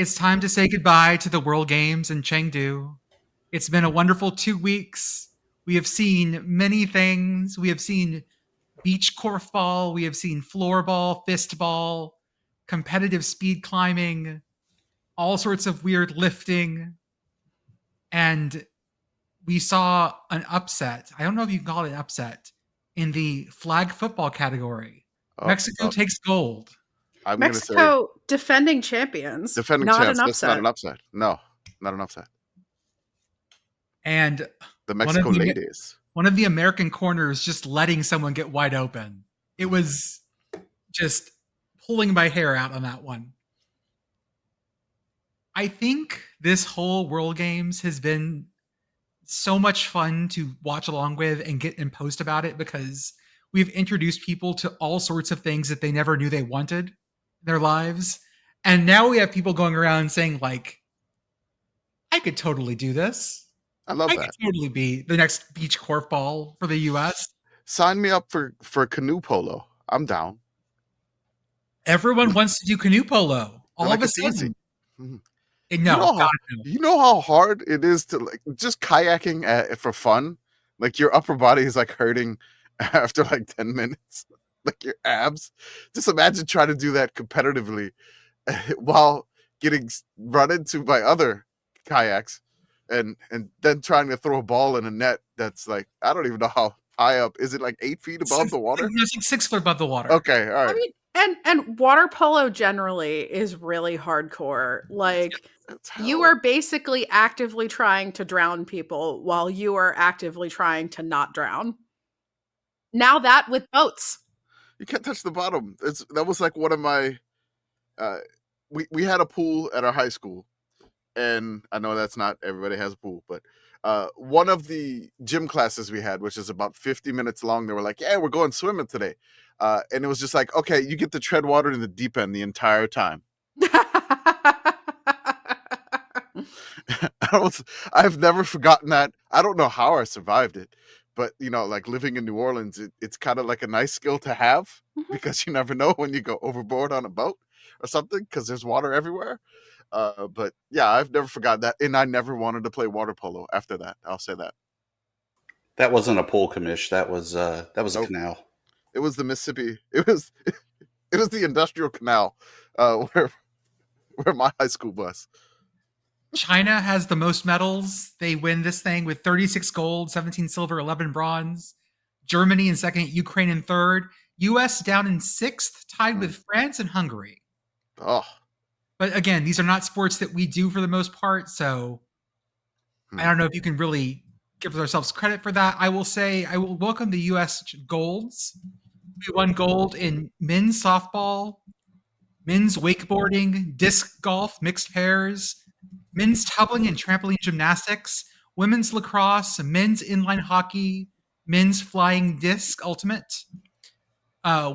It's time to say goodbye to the World Games in Chengdu. It's been a wonderful 2 weeks. We have seen many things. We have seen beach korfball, we have seen floorball, fistball, competitive speed climbing, all sorts of weird lifting, and we saw an upset. I don't know if you can call it an upset in the flag football category. Mexico takes gold. I'm going to say Mexico defending champions. defending not champs. an That's not upset. an upset. No, not an upset. And The Mexico ladies. one of the American corners just letting someone get wide open. It was just pulling my hair out on that one. I think this whole World Games has been so much fun to watch along with and get and post about it, because we've introduced people to all sorts of things that they never knew they wanted in their lives. And now we have people going around saying, like, I could totally do this. I love that. I could totally be the next beach korfball for the US. Sign me up for canoe polo. I'm down. Everyone wants to do canoe polo. All of a sudden. Easy. Mm-hmm. No, you know how hard it is to, like, just kayaking for fun. Like, your upper body is like hurting after like 10 minutes, like your abs. Just imagine trying to do that competitively while getting run into by other kayaks, and then trying to throw a ball in a net that's like, I don't even know how high up. Is it like 8 feet above the water? It's like 6 foot above the water. Okay, all right. I mean, and water polo generally is really hardcore. Like, you are basically actively trying to drown people while you are actively trying to not drown. Now that with boats. You can't touch the bottom. That was like one of my we had a pool at our high school, and I know that's not everybody has a pool, but one of the gym classes we had, which is about 50 minutes long, they were like, yeah, we're going swimming today. And it was just like, okay, you get to tread water in the deep end the entire time. I've never forgotten that. I don't know how I survived it, but like living in New Orleans, it's kind of like a nice skill to have, because you never know when you go overboard on a boat or something, because there's water everywhere. But yeah, I've never forgotten that, and I never wanted to play water polo after that. I'll say that. That wasn't a pool, Commish. That was a canal. It was the Mississippi. It was the industrial canal where my high school was. China has the most medals. They win this thing with 36 gold, 17 silver, 11 bronze. Germany in second, Ukraine in third. US down in sixth, tied with France and Hungary. Oh. But again, these are not sports that we do for the most part, so I don't know if you can really give ourselves credit for that. I will say I will welcome the US golds. We won gold in men's softball, men's wakeboarding, disc golf, mixed pairs, men's tumbling and trampoline gymnastics, women's lacrosse, men's inline hockey, men's flying disc ultimate,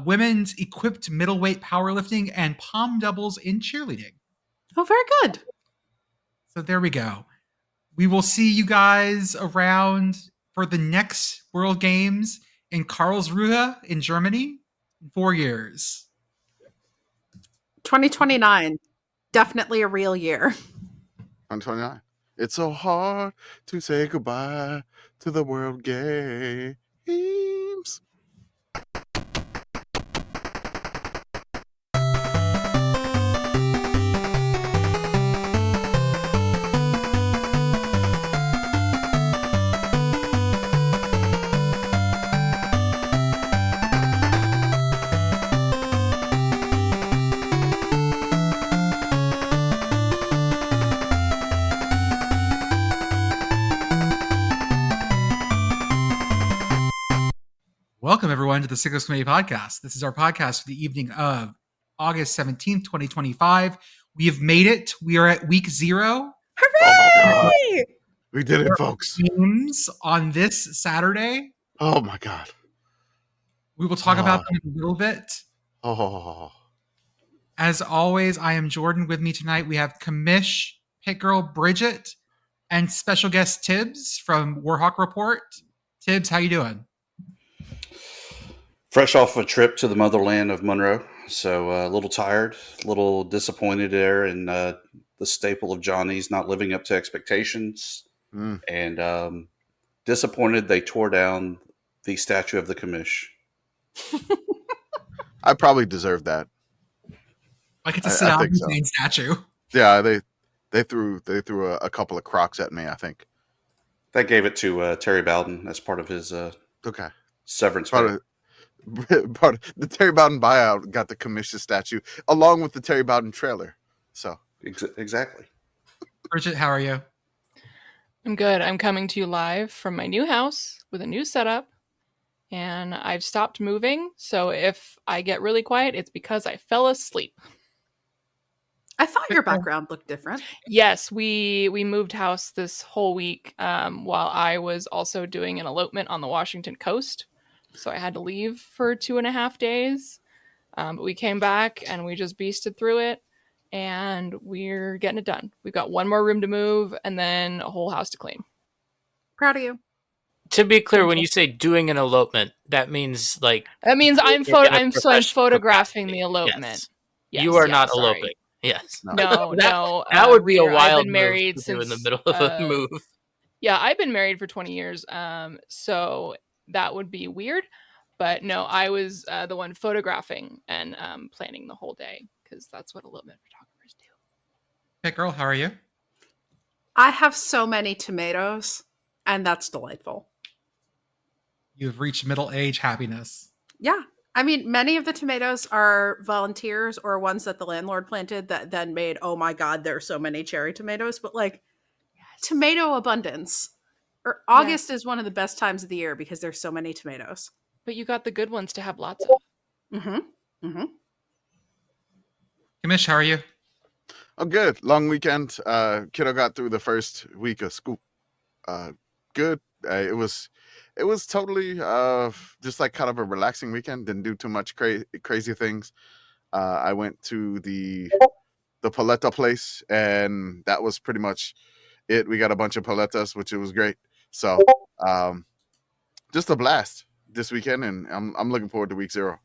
women's equipped middleweight powerlifting, and palm doubles in cheerleading. Oh, very good. So there we go. We will see you guys around for the next World Games in Karlsruhe in Germany in 4 years. 2029. Definitely a real year. 2029. It's so hard to say goodbye to the World Games. Welcome, everyone, to the SICKO Committee podcast. This is our podcast for the evening of August 17th, 2025. We have made it. We are at week 0. Hooray! We did it, folks. Games on this Saturday. Oh, my God. We will talk about them in a little bit. Oh. As always, I am Jordan. With me tonight, we have Commish, Pitt Girl, Bridget, and special guest Thibs from Warhawk Report. Thibs, how you doing? Fresh off a trip to the motherland of Monroe, so a little tired, a little disappointed there in the staple of Johnny's not living up to expectations. Mm. And disappointed they tore down the statue of the Commish. I probably deserve that. I get to sit on the main statue. Yeah, they threw a couple of Crocs at me, I think. They gave it to Terry Bowden as part of his Okay. severance Part pay. of the Terry Bowden buyout got the Commish statue along with the Terry Bowden trailer. So Exactly. Bridget, how are you? I'm good. I'm coming to you live from my new house with a new setup, and I've stopped moving. So if I get really quiet, it's because I fell asleep. I thought your background looked different. Yes, we moved house this whole week while I was also doing an elopement on the Washington coast. So I had to leave for 2.5 days. But we came back and we just beasted through it, and we're getting it done. We've got one more room to move and then a whole house to clean. Proud of you. To be clear, when you say doing an elopement, that means like That means I'm photographing the elopement. Yes. Yes, you are yeah, not sorry. eloping. Yes. No, no. That would be a I've wild been move married to do since in the middle of a move. Yeah, I've been married for 20 years. So that would be weird. But no, I was the one photographing and planning the whole day because that's what elopement photographers do. Pitt Girl, how are you? I have so many tomatoes, and that's delightful. You've reached middle age happiness. Yeah. I mean, many of the tomatoes are volunteers or ones that the landlord planted that then made, oh my God, there are so many cherry tomatoes. But like tomato abundance. Or August is one of the best times of the year because there's so many tomatoes. But you got the good ones to have lots of. Mm-hmm. Mm-hmm. Commish, how are you? Oh, good. Long weekend. Kiddo got through the first week of school. Good. It was totally just like kind of a relaxing weekend. Didn't do too much crazy things. I went to the paleta place, and that was pretty much it. We got a bunch of paletas, which it was great. So just a blast this weekend, and I'm looking forward to week 0.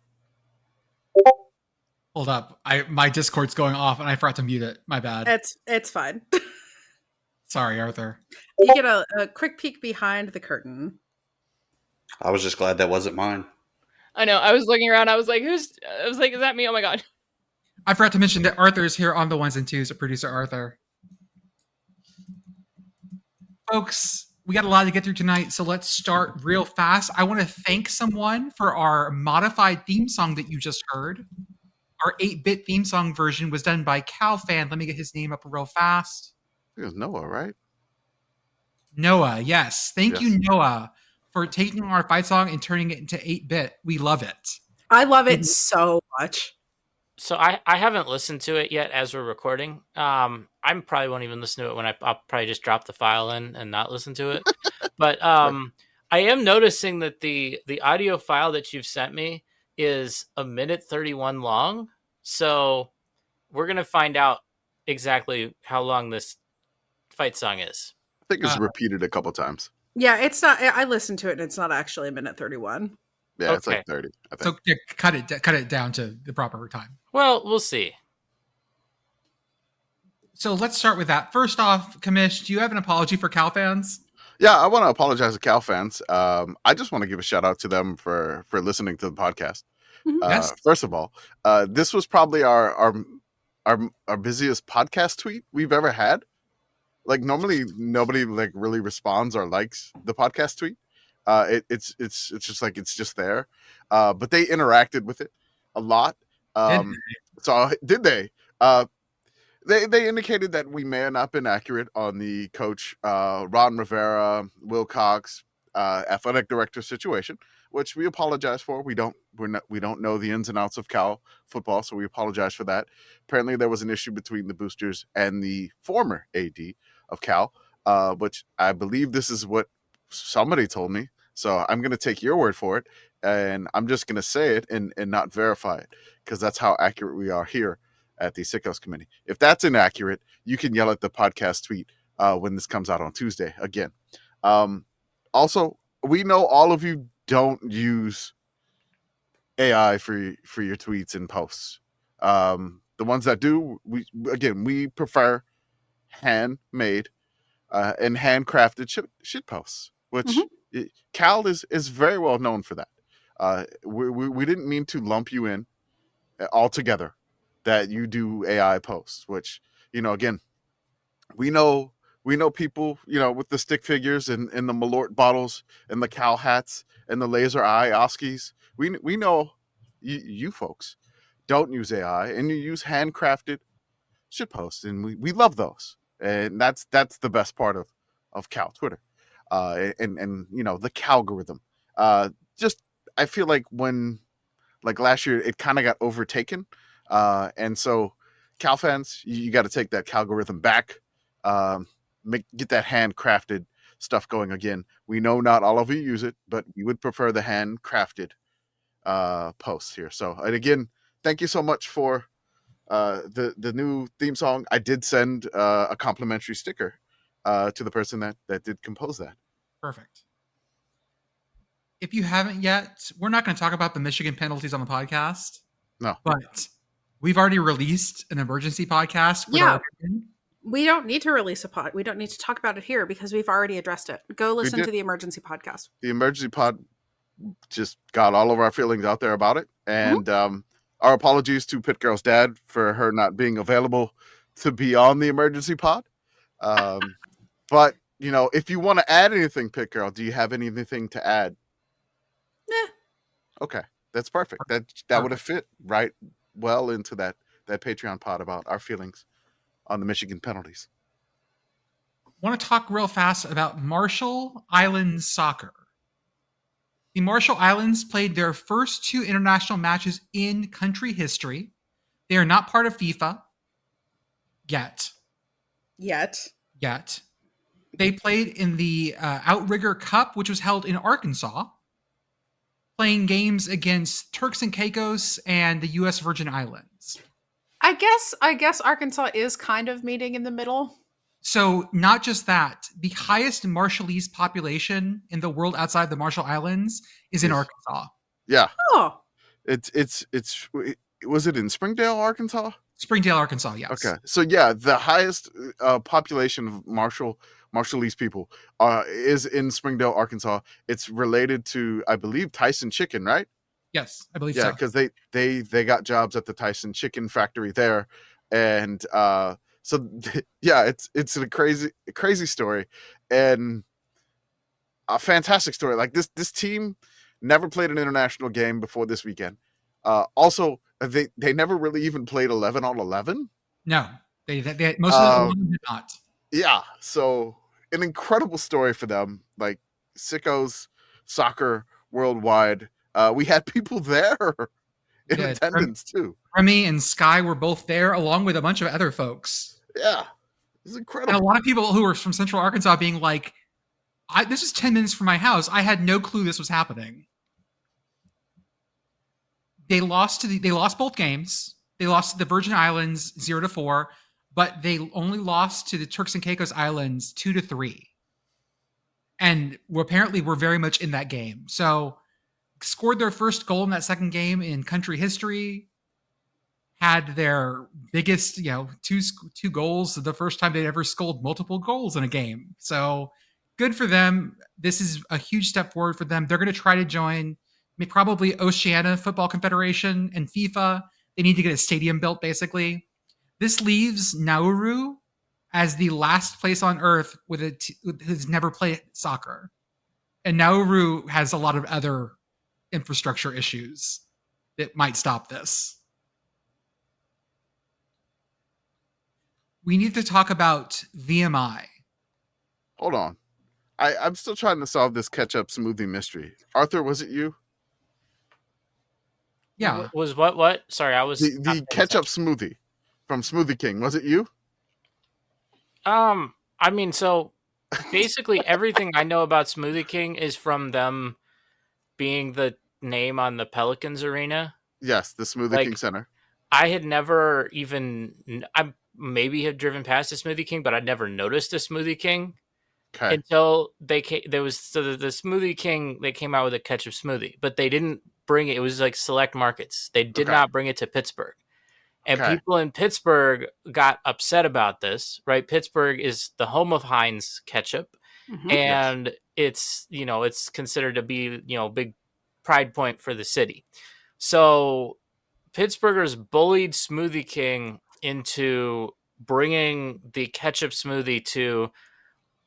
Hold up. My Discord's going off and I forgot to mute it. My bad. It's fine. Sorry, Arthur. You get a quick peek behind the curtain. I was just glad that wasn't mine. I know. I was looking around. I was like, is that me? Oh my God. I forgot to mention that Arthur is here on the ones and twos, so producer Arthur. Folks, we got a lot to get through tonight, so let's start real fast. I want to thank someone for our modified theme song that you just heard. Our 8-bit theme song version was done by CalFan. Let me get his name up real fast. It was Noah, right? Noah, yes. Thank you, Noah, for taking our fight song and turning it into 8-bit. We love it. I love it so much. So I haven't listened to it yet as we're recording. I probably won't even listen to it when I'll probably just drop the file in and not listen to it. But I am noticing that the audio file that you've sent me is 1:31 long. So we're going to find out exactly how long this fight song is. I think it's repeated a couple times. Yeah, it's not. I listened to it, and it's not actually 1:31. Yeah, Okay. It's like 30. I think. So yeah, cut it down to the proper time. Well, we'll see. So let's start with that. First off, Commish, do you have an apology for Cal fans? Yeah, I want to apologize to Cal fans. I just want to give a shout out to them for listening to the podcast. Yes. First of all, this was probably our busiest podcast tweet we've ever had. Like normally nobody like really responds or likes the podcast tweet. It's just like it's just there. But they interacted with it a lot. So did they? They indicated that we may have not been accurate on the coach Ron Rivera, Will Cox, athletic director situation, which we apologize for. We don't know the ins and outs of Cal football, so we apologize for that. Apparently, there was an issue between the boosters and the former AD of Cal, which I believe this is what somebody told me. So I'm going to take your word for it, and I'm just going to say it and not verify it because that's how accurate we are here at the SICKO committee. If that's inaccurate, you can yell at the podcast tweet when this comes out on Tuesday again. Also, we know all of you don't use AI for your tweets and posts. The ones that do, we prefer handmade and handcrafted shit posts, which Cal is very well known for that. We didn't mean to lump you in altogether that you do AI posts, which, again, we know people, with the stick figures and the Malort bottles and the cow hats and the laser eye Oskies. We know you folks don't use AI and you use handcrafted shit posts, and we love those. And that's the best part of Cal Twitter. And the Calgorithm. Just I feel like when last year it kind of got overtaken. And so Cal fans, you got to take that Calgorithm back. Get that handcrafted stuff going again. We know not all of you use it, but we would prefer the handcrafted posts here. So, and again, thank you so much for the new theme song. I did send a complimentary sticker to the person that did compose that. Perfect. If you haven't yet, we're not going to talk about the Michigan penalties on the podcast. No. But we've already released an emergency podcast. We don't need to release a pod. We don't need to talk about it here because we've already addressed it. Go listen to the emergency podcast. The emergency pod just got all of our feelings out there about it. And our apologies to Pitt Girl's dad for her not being available to be on the emergency pod. But, if you want to add anything, Pitt Girl, do you have anything to add? Nah. Okay, that's perfect. That would have fit right well into that Patreon pod about our feelings on the Michigan penalties. I want to talk real fast about Mashall Islands soccer. The Mashall Islands played their first 2 international matches in country history. They are not part of FIFA yet. They played in the Outrigger Cup, which was held in Arkansas, playing games against Turks and Caicos and the U.S. Virgin Islands. I guess Arkansas is kind of meeting in the middle. So not just that, the highest Marshallese population in the world outside the Mashall Islands is in Arkansas. Yeah. Oh. It's was it in Springdale, Arkansas? Springdale, Arkansas, yes. Okay. So yeah, the highest population of Marshallese people is in Springdale, Arkansas. It's related to, I believe, Tyson Chicken, right? Yes, I believe so. Yeah, because they got jobs at the Tyson Chicken factory there, and so yeah, it's a crazy story, and a fantastic story. Like this team never played an international game before this weekend. Also, they never really even played 11 on 11. No, they most of them did not. Yeah, so an incredible story for them. Like SICKO's soccer worldwide. We had people there in attendance too. Remy and Sky were both there, along with a bunch of other folks. Yeah, it's incredible. And a lot of people who were from Central Arkansas being like, "This is 10 minutes from my house. I had no clue this was happening." They lost both games. They lost to the Virgin Islands 0-4, but they only lost to the Turks and Caicos Islands 2-3. And apparently were very much in that game. So scored their first goal in that second game in country history. Had their biggest, two goals the first time they'd ever scored multiple goals in a game. So good for them. This is a huge step forward for them. They're going to try to join probably Oceania Football Confederation and FIFA. They need to get a stadium built, basically. This leaves Nauru as the last place on Earth who's never played soccer. And Nauru has a lot of other infrastructure issues that might stop this. We need to talk about VMI. Hold on. I'm still trying to solve this ketchup smoothie mystery. Arthur, was it you? Yeah. Was what? Sorry, I was the ketchup smoothie from Smoothie King. Was it you? I mean, so basically everything I know about Smoothie King is from them being the name on the Pelicans arena. Yes, the Smoothie King Center. I had never even, I maybe had driven past a Smoothie King, but I'd never noticed a Smoothie King until the Smoothie King, they came out with a ketchup smoothie, but they didn't bring it. It was like select markets. They did not bring it to Pittsburgh. And Okay. people in Pittsburgh got upset about this, right? Pittsburgh is the home of Heinz Ketchup, and it's it's considered to be a big pride point for the city. So Pittsburghers bullied Smoothie King into bringing the ketchup smoothie to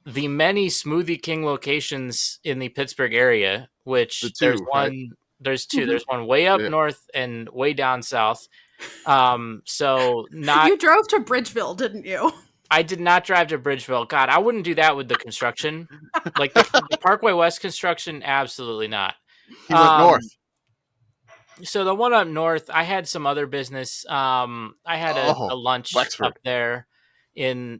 the many Smoothie King locations in the Pittsburgh area, which The there's two, right? one, there's two, there's one way up Yeah. north and way down south. So not, You drove to Bridgeville, didn't you? I did not drive to Bridgeville. God, I wouldn't do that with the construction, like the Parkway West construction. Absolutely not. He went north. So the one up north, I had some other business. I had a lunch Wexford. up there in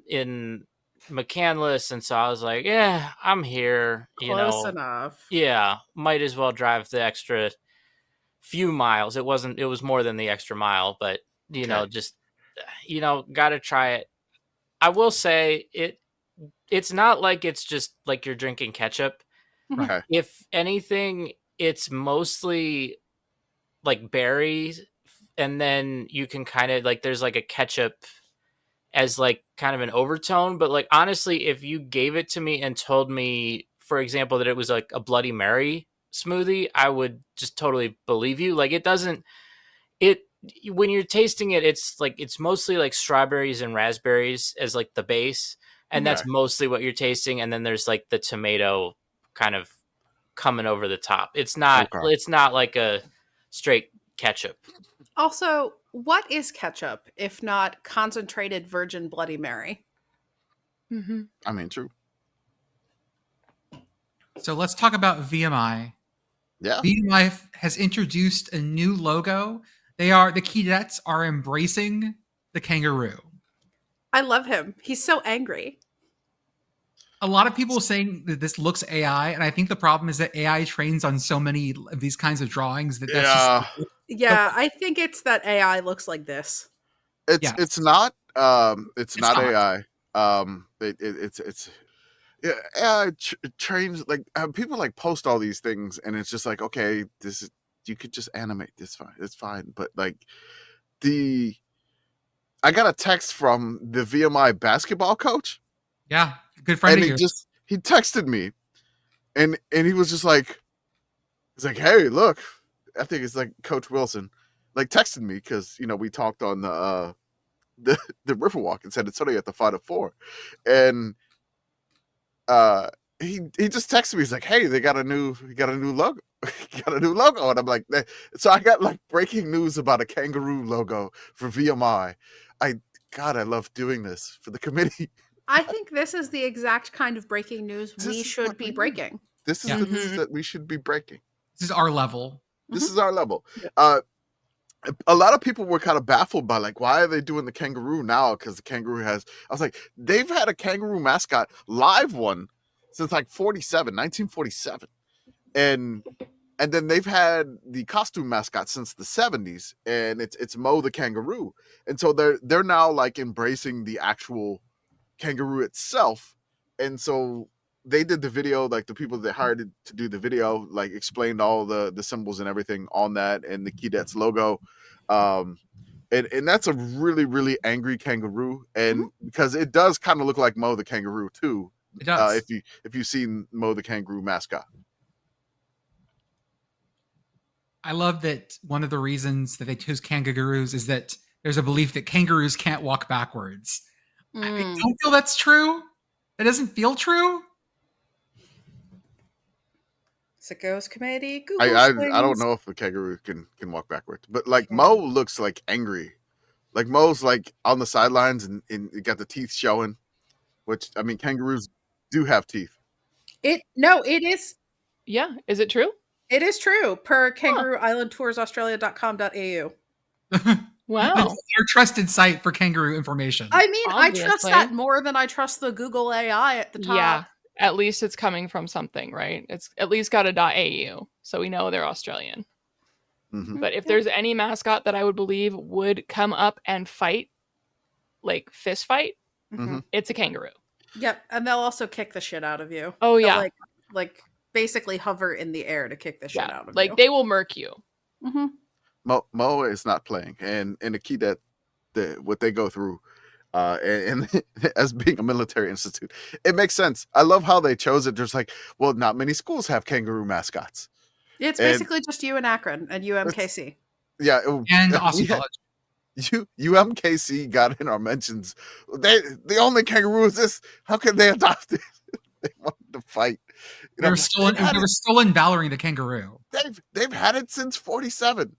McCandless, and so I was like, yeah, I'm here. Close enough. Yeah, might as well drive the extra few miles. It was more than the extra mile, but just gotta try it. I will say it's not like it's just like you're drinking ketchup. Okay. If anything, it's mostly like berries, and then you can kind of like there's like a ketchup as like kind of an overtone. But like honestly, if you gave it to me and told me, for example, that it was like a Bloody Mary smoothie, I would just totally believe you. Like when you're tasting it, it's like it's mostly like strawberries and raspberries as like the base, and that's mostly what you're tasting. And then there's like the tomato kind of coming over the top. It's not like a straight ketchup. Also, what is ketchup if not concentrated virgin Bloody Mary? I mean, true. So let's talk about VMI. Yeah. VMI has introduced a new logo. The Keydets are embracing the kangaroo. I love him. He's so angry. A lot of people saying that this looks AI, and I think the problem is that AI trains on so many of these kinds of drawings that that's just... Yeah, I think it's that AI looks like this. It's not not AI. It's AI trains like people like post all these things, and it's just like, okay, this is, you could just animate this, fine, it's fine. But like I got a text from the VMI basketball coach. Yeah, good friend of yours. He texted me, and he was just like, he's like, hey, look, I think it's like Coach Wilson, like texted me because we talked on the Riverwalk and said it's only at the Final Four, and he just texted me. He's like, hey, they got a new logo. Got a new logo, and I'm like, so I got like breaking news about a kangaroo logo for VMI. I love doing this for the committee. I think this is the exact kind of breaking news we should be breaking. This is the news that we should be breaking. This is our level. This is our level. A lot of people were kind of baffled by like, why are they doing the kangaroo now? Because the kangaroo I was like, they've had a kangaroo mascot, live one, since like 1947. And then they've had the costume mascot since the 70s, and it's Mo the kangaroo. And so they're now like embracing the actual kangaroo itself. And so they did the video, like the people that hired to do the video, like explained all the symbols and everything on that and the Keydets logo. And that's a really, really angry kangaroo. And because it does kind of look like Mo the kangaroo too. It does. If you've seen Mo the kangaroo mascot. I love that one of the reasons that they chose kangaroos is that there's a belief that kangaroos can't walk backwards. I don't feel that's true. It doesn't feel true. SICKO's committee. I don't know if a kangaroo can walk backwards, but like Mo looks like angry. Like Mo's like on the sidelines and it got the teeth showing, which I mean kangaroos do have teeth. It is. Yeah, is it true? It is true per kangarooislandtoursaustralia.com.au. Wow. Your trusted site for kangaroo information. I mean, Obviously. I trust that more than I trust the Google AI at the top. Yeah, at least it's coming from something, right? It's at least got a .au, so we know they're Australian. But if there's any mascot that I would believe would come up and fight, like fist fight, it's a kangaroo. Yep, and they'll also kick the shit out of you. Oh They'll yeah, like basically hover in the air to kick the shit out of you. Like they will murk you. Mo is not playing, and the Keydet what they go through. And as being a military institute, it makes sense. I love how they chose it. There's like, well, not many schools have kangaroo mascots. It's And basically just you and Akron and UMKC. Yeah, And Austin College. UMKC got in our mentions. The only kangaroo is this. How can they adopt it? They wanted to fight. They were still in Valerie the kangaroo. They've had it since 47.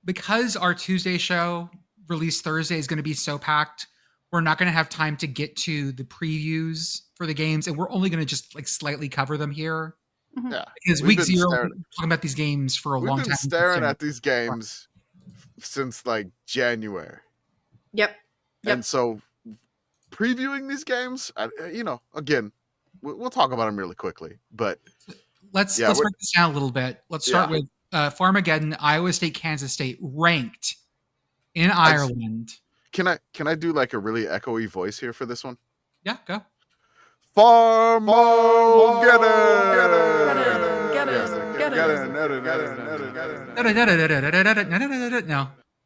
Because our Tuesday show released Thursday is going to be so packed, we're not going to have time to get to the previews for the games, and we're only going to just like slightly cover them here. Yeah, because week 0, we're talking about these games for a long time. We've been staring at these games since like January. Yep. And so previewing these games, again, we'll talk about them really quickly. But let's break this down a little bit. Let's start with Farmageddon, Iowa State, Kansas State, ranked in Ireland. Can I do like a really echoey voice here for this one? Yeah, go. No.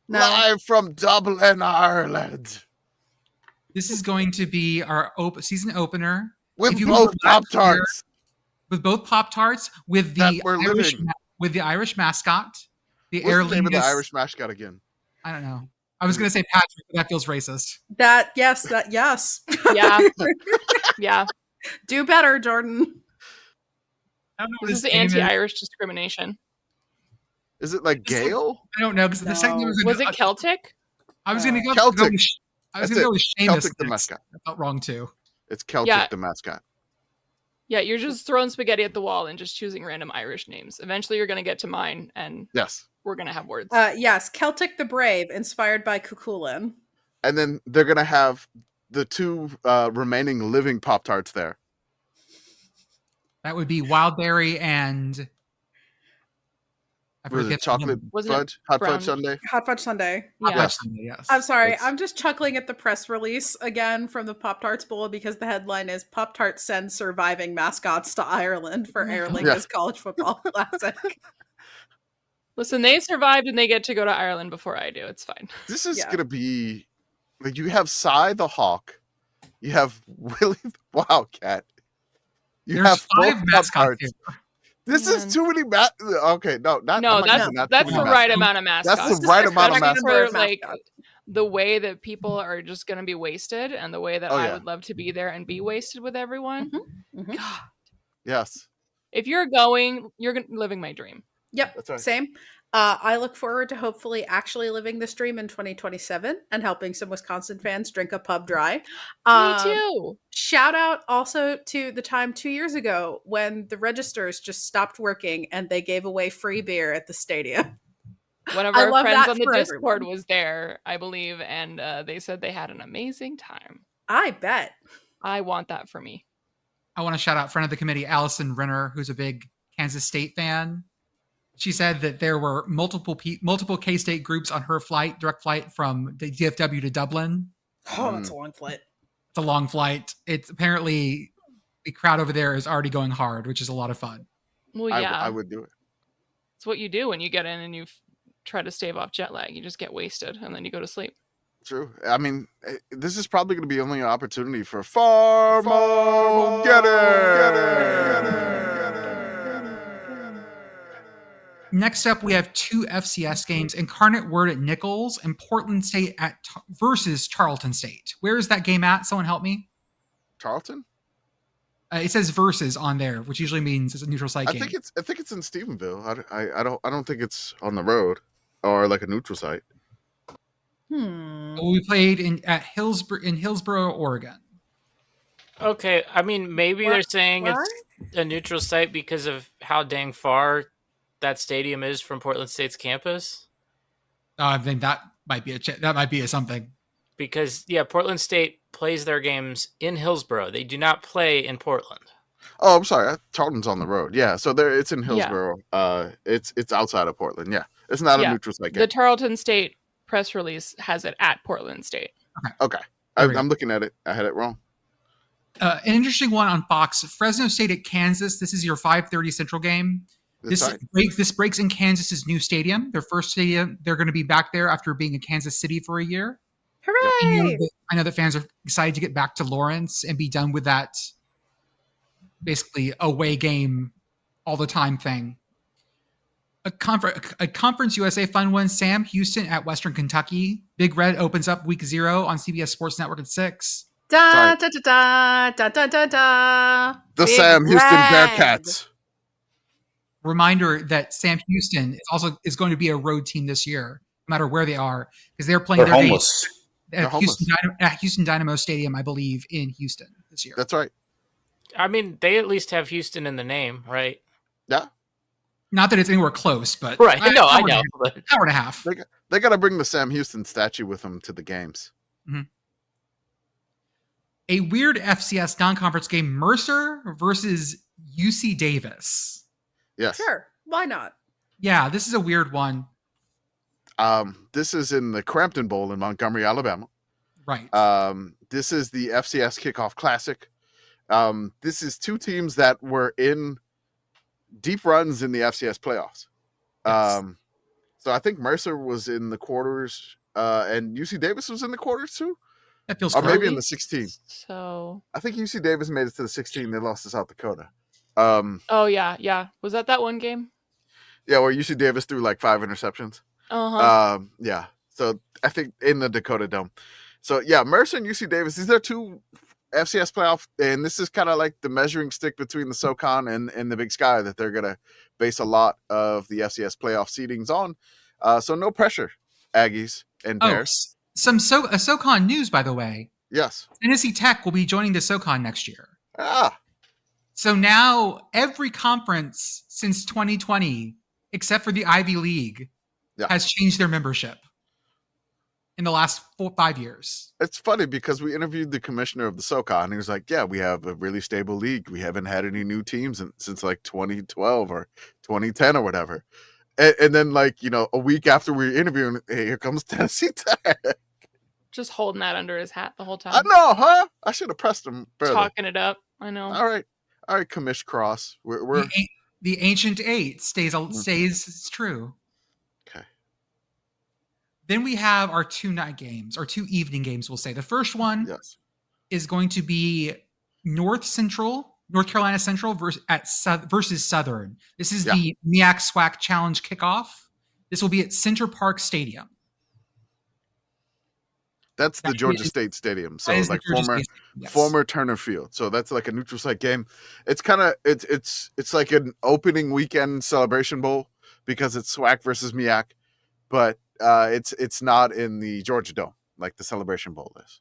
Live from Dublin, Ireland. This is going to be our season opener with both Pop-Tarts. With both Pop-Tarts, with the Irish mascot, What's the name of the Irish mascot again? I don't know. I was going to say Patrick, but that feels racist. Yes. Yeah. Yeah. Do better, Jordan. I don't know. This is anti-Irish discrimination. Is it like Gale? I don't know, because the second name was it Celtic? I was going to go Celtic. I was going to go with Seamus. Celtic the mascot. I felt wrong too. It's Celtic the mascot. Yeah, you're just throwing spaghetti at the wall and just choosing random Irish names. Eventually, you're going to get to mine, and we're going to have words. Yes, Celtic the Brave, inspired by Cuchulainn. And then they're going to have the 2 remaining living Pop-Tarts there. That would be Wildberry and... Was it chocolate fudge? Hot fudge sundae? Hot fudge sundae. Hot fudge sundae, yes. I'm sorry. I'm just chuckling at the press release again from the Pop-Tarts Bowl because the headline is Pop-Tarts send surviving mascots to Ireland for Aer Lingus College Football Classic. Listen, they survived and they get to go to Ireland before I do. It's fine. This is going to be... Like, you have Cy the Hawk. You have Willie the Wildcat. There's have 5 mascots here. This is too many Okay, that's the right amount of mascots. That's the right amount of mascots. For, like, the way that people are just going to be wasted and the way that I would love to be there and be wasted with everyone. God. Yes. If you're going, you're living my dream. Yep, that's right. Same. I look forward to hopefully actually living this dream in 2027 and helping some Wisconsin fans drink a pub dry. Me too. Shout out also to the time 2 years ago when the registers just stopped working and they gave away free beer at the stadium. One of our friends on the Discord was there, I believe, and they said they had an amazing time. I bet. I want that for me. I want to shout out friend of the committee, Allison Renner, who's a big Kansas State fan. She said that there were multiple K-State groups on her direct flight from the DFW to Dublin. Oh, that's a long flight. It's a long flight. It's apparently the crowd over there is already going hard, which is a lot of fun. Well, yeah. I would do it. It's what you do when you get in and you try to stave off jet lag. You just get wasted and then you go to sleep. True. I mean, this is probably going to be only an opportunity for Farmageddon. Next up, we have 2 FCS games: Incarnate Word at Nichols and Portland State versus Charlton State. Where is that game at? Someone help me. Charlton? It says versus on there, which usually means it's a neutral site game. I think it's in Stephenville. I don't think it's on the road or like a neutral site. We played in Hillsboro, Oregon. Okay, I mean maybe they're saying it's a neutral site because of how dang far that stadium is from Portland State's campus. I think that might be something. Because Portland State plays their games in Hillsboro. They do not play in Portland. Oh, I'm sorry. Charlton's on the road. Yeah, so it's in Hillsboro. Yeah. It's outside of Portland. Yeah, it's not a neutral site game. The Charlton State press release has it at Portland State. Okay. I'm looking at it. I had it wrong. An interesting one on Fox: Fresno State at Kansas. This is your 5:30 Central game. This breaks in Kansas's new stadium, their first stadium. They're going to be back there after being in Kansas City for a year. Hooray! I know that fans are excited to get back to Lawrence and be done with that basically away game all the time thing. A Conference USA fun one, Sam Houston at Western Kentucky. Big Red opens up week 0 on CBS Sports Network at 6. Da, da, da, da, da, da, da. The Big Sam Houston Red. Bearcats. Reminder that Sam Houston is going to be a road team this year, no matter where they are, because they're playing They're their homeless. games at Houston Dynamo Stadium, I believe, in Houston this year. That's right. I mean, they at least have Houston in the name, right? Yeah. Not that it's anywhere close, but Right. No, I know. But Hour and a half. They got to bring the Sam Houston statue with them to the games. Mm-hmm. A weird FCS non-conference game, Mercer versus UC Davis. Yes. Sure. Why not? Yeah, this is a weird one. This is in the Crampton Bowl in Montgomery, Alabama. Right. This is the FCS Kickoff Classic. This is two teams that were in deep runs in the FCS playoffs. Yes. So I think Mercer was in the quarters, and UC Davis was in the quarters too. That feels Or correct. maybe in the 16. So. I think UC Davis made it to the 16. They lost to South Dakota. Oh yeah. Was that one game? Yeah, where UC Davis threw like 5 interceptions. Yeah. So I think in the Dakota Dome. So yeah, Mercer and UC Davis, these are two FCS playoff, and this is kind of like the measuring stick between the SoCon and the Big Sky that they're going to base a lot of the FCS playoff seedings on. So no pressure, Aggies and Bears. Some SoCon news, by the way. Yes. Tennessee Tech will be joining the SoCon next year. So now every conference since 2020, except for the Ivy League, has changed their membership in the last 4-5 years. It's funny because we interviewed the commissioner of the SoCon, and he was like, yeah, we have a really stable league. We haven't had any new teams since like 2012 or 2010 or whatever. And then, like, a week after we were interviewing, hey, here comes Tennessee Tech. Just holding that under his hat the whole time. I know, huh? I should have pressed him further. Talking it up. I know. All right, Commish Cross. We're the ancient 8 stays true. Okay. Then we have our 2 night games, or 2 evening games, we'll say. The first one is going to be North Carolina Central versus Southern. This is the MEAC SWAC Challenge kickoff. This will be at Center Park Stadium. That's the Georgia State Stadium. So like former Turner Field. So that's like a neutral site game. It's kind of it's like an opening weekend celebration bowl because it's SWAC versus MEAC, but it's not in the Georgia Dome like the Celebration Bowl is.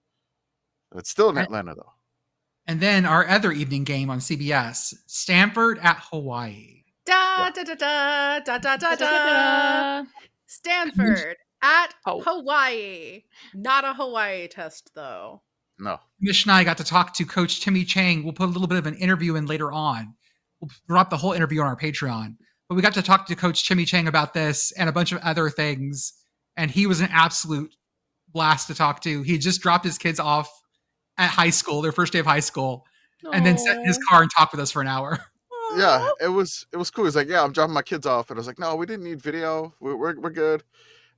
It's still in Atlanta though. And then our other evening game on CBS, Stanford at Hawaii. Da da da da da da da da. Stanford at Hawaii. Not a Hawaii test though. No. Mish and I got to talk to Coach Timmy Chang. We'll put a little bit of an interview in later on. We'll drop the whole interview on our Patreon. But we got to talk to Coach Timmy Chang about this and a bunch of other things. And he was an absolute blast to talk to. He just dropped his kids off at high school, their first day of high school, and then sat in his car and talked with us for an hour. Yeah, it was cool. He's like, yeah, I'm dropping my kids off. And I was like, no, we didn't need video. We're good.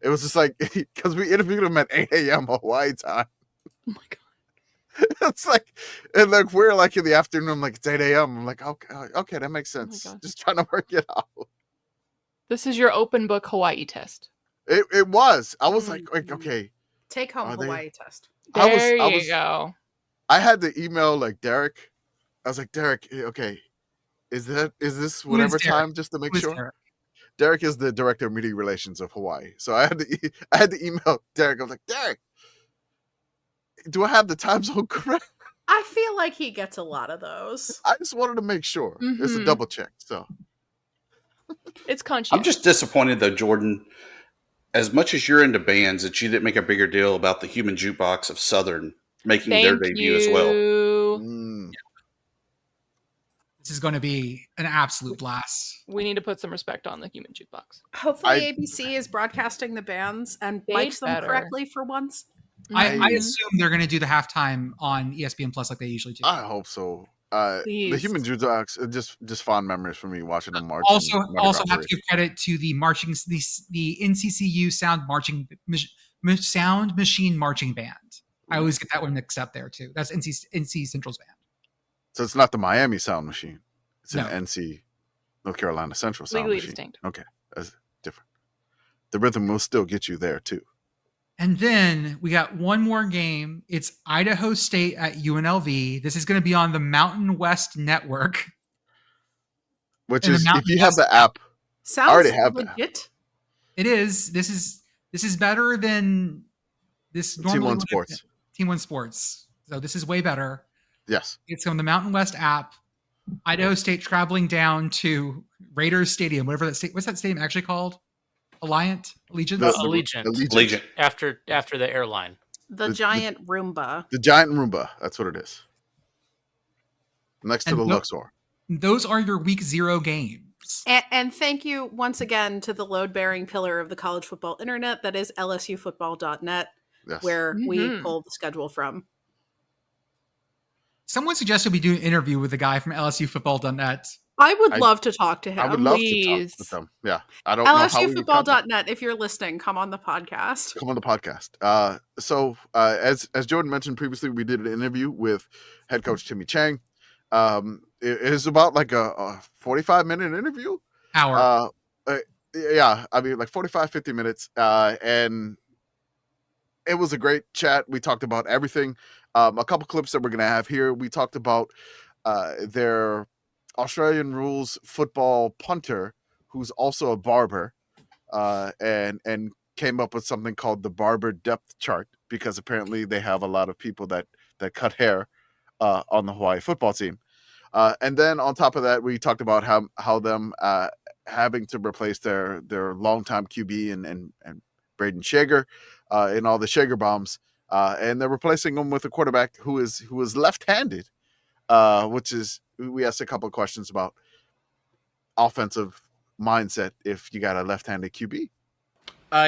It was just like, because we interviewed him at 8 a.m. Hawaii time. Oh my God. It's like, and like, we're like in the afternoon, I'm like, it's 8 a.m. I'm like, okay, that makes sense. Just trying to work it out. This is your open book Hawaii test. It was. I was like, okay. Take home Hawaii test. There you go. I had to email like Derek. I was like, Derek, okay, is this whatever time just to make sure? Derek is the director of media relations of Hawaii. So I had to email Derek. I was like, Derek, do I have the time zone correct? I feel like he gets a lot of those. I just wanted to make sure. It's a double check. So it's conscious. I'm just disappointed though, Jordan. As much as you're into bands, that you didn't make a bigger deal about the Human Jukebox of Southern making their debut as well. This is going to be an absolute blast. We need to put some respect on the Human Jukebox. Hopefully ABC is broadcasting the bands and mics them correctly for once. I assume they're going to do the halftime on ESPN Plus like they usually do. I hope so. The Please. human jukebox, just fond memories for me watching them march. Also in Mardi Gras have to parade. give credit to the NCCU sound machine marching band. I always get that one mixed up there too. That's NC Central's band. So it's not the Miami Sound Machine. It's No. an NC, North Carolina Central Sound Legally Machine. distinct. Okay, that's different. The rhythm will still get you there too. And then we got one more game. It's Idaho State at UNLV. This is going to be on the Mountain West Network. Which And the is, if Mountain you have West the app, Sounds I already have that. legit. It is. This is better than this Team normally One would have Sports. been. Team One Sports. So this is way better. Yes. It's on the Mountain West app. Idaho State traveling down to Raiders Stadium, whatever that state. What's that stadium actually called? Allegiance. Allegiant. Yeah. After the airline. The giant Roomba. The giant Roomba. That's what it is. Next to And the no- Luxor. Those are your week 0 games. And thank you once again to the load-bearing pillar of the college football internet, that is lsufootball.net, Yes. where we Mhm. pull the schedule from. Someone suggested we do an interview with the guy from LSUfootball.net. I would I- love to talk to him. I would love to Please. talk with them. Yeah. I don't know how we would contact LSUfootball.net, if you're listening, come on the podcast. come on the podcast. As Jordan mentioned previously, we did an interview with head coach Timmy Chang. It is about like a 45-minute interview. Hour. Yeah, I mean like 45, 50 minutes. And it was a great chat. We talked about everything. A couple clips that we're going to have here. We talked about their Australian rules football punter, who's also a barber, and came up with something called the barber depth chart, because apparently they have a lot of people that cut hair on the Hawaii football team. And then on top of that, we talked about how them having to replace their longtime QB and Braden Shager in all the Shager bombs, and they're replacing them with a quarterback who is left-handed, which is, we asked a couple of questions about offensive mindset if you got a left-handed QB.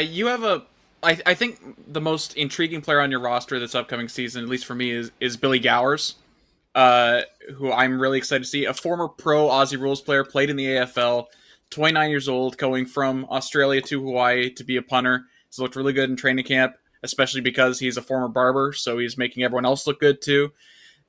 You have I think the most intriguing player on your roster this upcoming season, at least for me, is Billy Gowers, who I'm really excited to see. A former pro Aussie rules player, played in the AFL, 29 years old, going from Australia to Hawaii to be a punter. He's looked really good in training camp, especially because he's a former barber, so he's making everyone else look good too.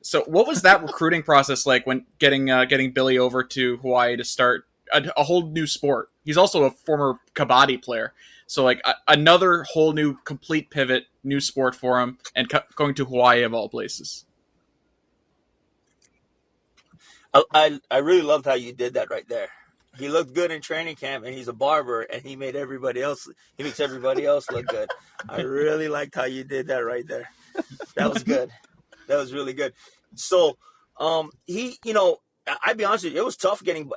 So what was that recruiting process like when getting Billy over to Hawaii to start a whole new sport? He's also a former kabaddi player. So like another whole new complete pivot, new sport for him, and going to Hawaii of all places. I really loved how you did that right there. He looked good in training camp, and he's a barber, and he makes everybody else look good. I really liked how you did that right there. That was good. That was really good. So, I'd be honest with you, it was tough getting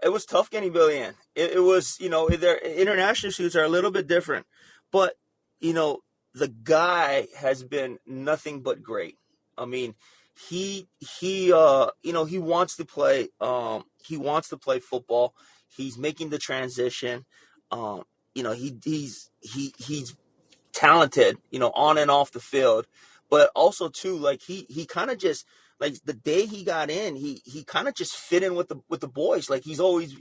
Billy in. It was, their international shoots are a little bit different, but the guy has been nothing but great. I mean, he wants to play. He wants to play football. He's making the transition. He's talented, on and off the field, but also too, like he kind of just, like, the day he got in, he kind of just fit in with the boys. Like he's always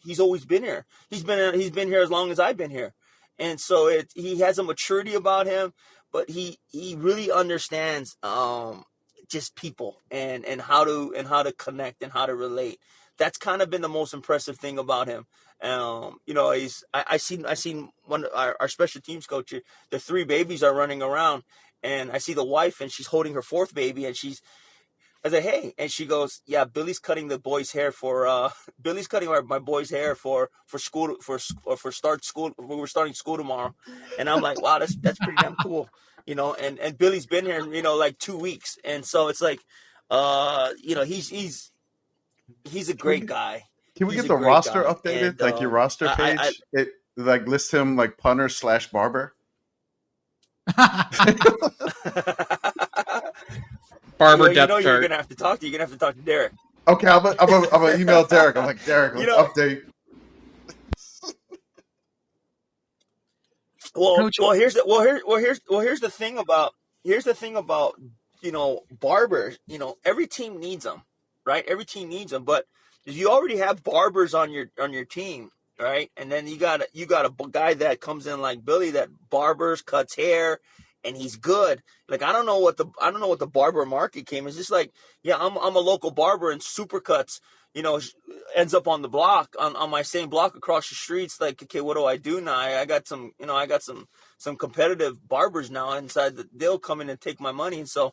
been here. He's been here as long as I've been here, and so he has a maturity about him, but he really understands just people and how to connect and how to relate. That's kind of been the most impressive thing about him. I seen one of our special teams coach. The 3 babies are running around, and I see the wife, and she's holding her 4th baby, and I said, hey, and she goes, yeah, Billy's cutting the boys' hair for Billy's cutting my boys' hair for school for start school. We're starting school tomorrow, and I'm like, wow, that's pretty damn cool, And Billy's been here, like 2 weeks, and so it's like, he's a great guy. Can we He's get a the great roster guy. updated? And, like your roster page, it like lists him like punter / barber. Barber depth You're chart. gonna have to talk to Derek. Okay, I'm gonna email Derek. I'm like, Derek, let's update. Well, here's the thing about barbers. Every team needs them. right? Every team needs them, but if you already have barbers on your team, right? And then you got a guy that comes in like Billy that barbers, cuts hair, and he's good. Like I don't know what the barber market came. It's just like, yeah, I'm a local barber, and Supercuts, ends up on the block on my same block across the streets. Like, okay, what do I do now? I got some competitive barbers now inside that they'll come in and take my money. And so,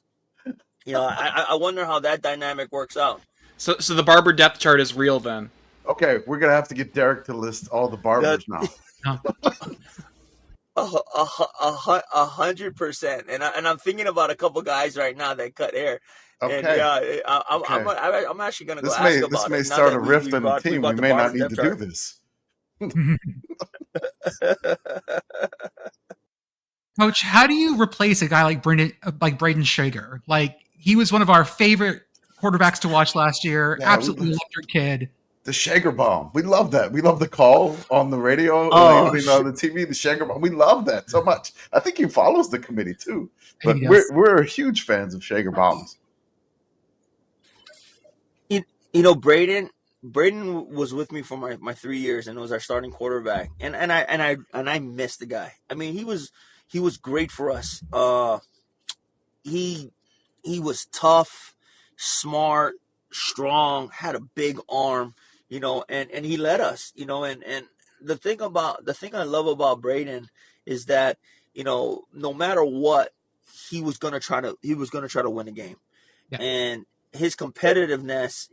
I wonder how that dynamic works out. So the barber depth chart is real then. Okay, we're gonna have to get Derek to list all the barbers now. 100%. And I'm thinking about a couple guys right now that cut hair. Okay. And yeah, I'm actually gonna go ask about it. This may start a rift in the team. We may not need to do this. Coach, how do you replace a guy like Braden Shager? Like, he was one of our favorite quarterbacks to watch last year. Yeah, absolutely electric kid. The Shager bomb. We love that. We love the call on the radio, on the TV, the Shager bomb. We love that so much. I think he follows the committee too. But we're huge fans of Shager bombs. Braden was with me for my 3 years and was our starting quarterback. And I missed the guy. I mean, he was great for us. He was tough, smart, strong, had a big arm, and he led us, and the thing I love about Braden is that, no matter what, he was going to try to win a game. Yeah. And his competitiveness,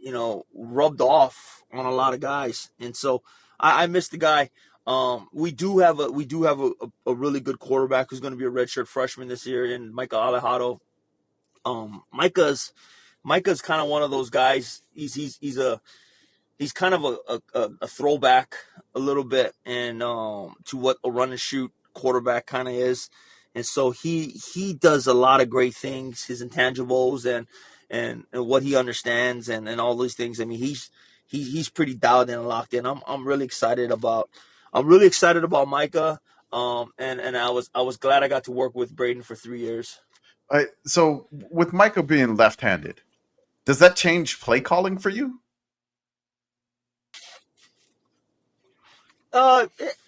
rubbed off on a lot of guys. And so I miss the guy. We do have a really good quarterback who's going to be a redshirt freshman this year in Micah Alejado. Micah's kind of one of those guys. He's kind of a throwback a little bit and to what a run and shoot quarterback kind of is. And so he does a lot of great things, his intangibles and what he understands and all these things. I mean, he's pretty dialed in and locked in. I'm really excited about Micah. And I was glad I got to work with Braden for 3 years. So with Micah being left-handed, does that change play calling for you?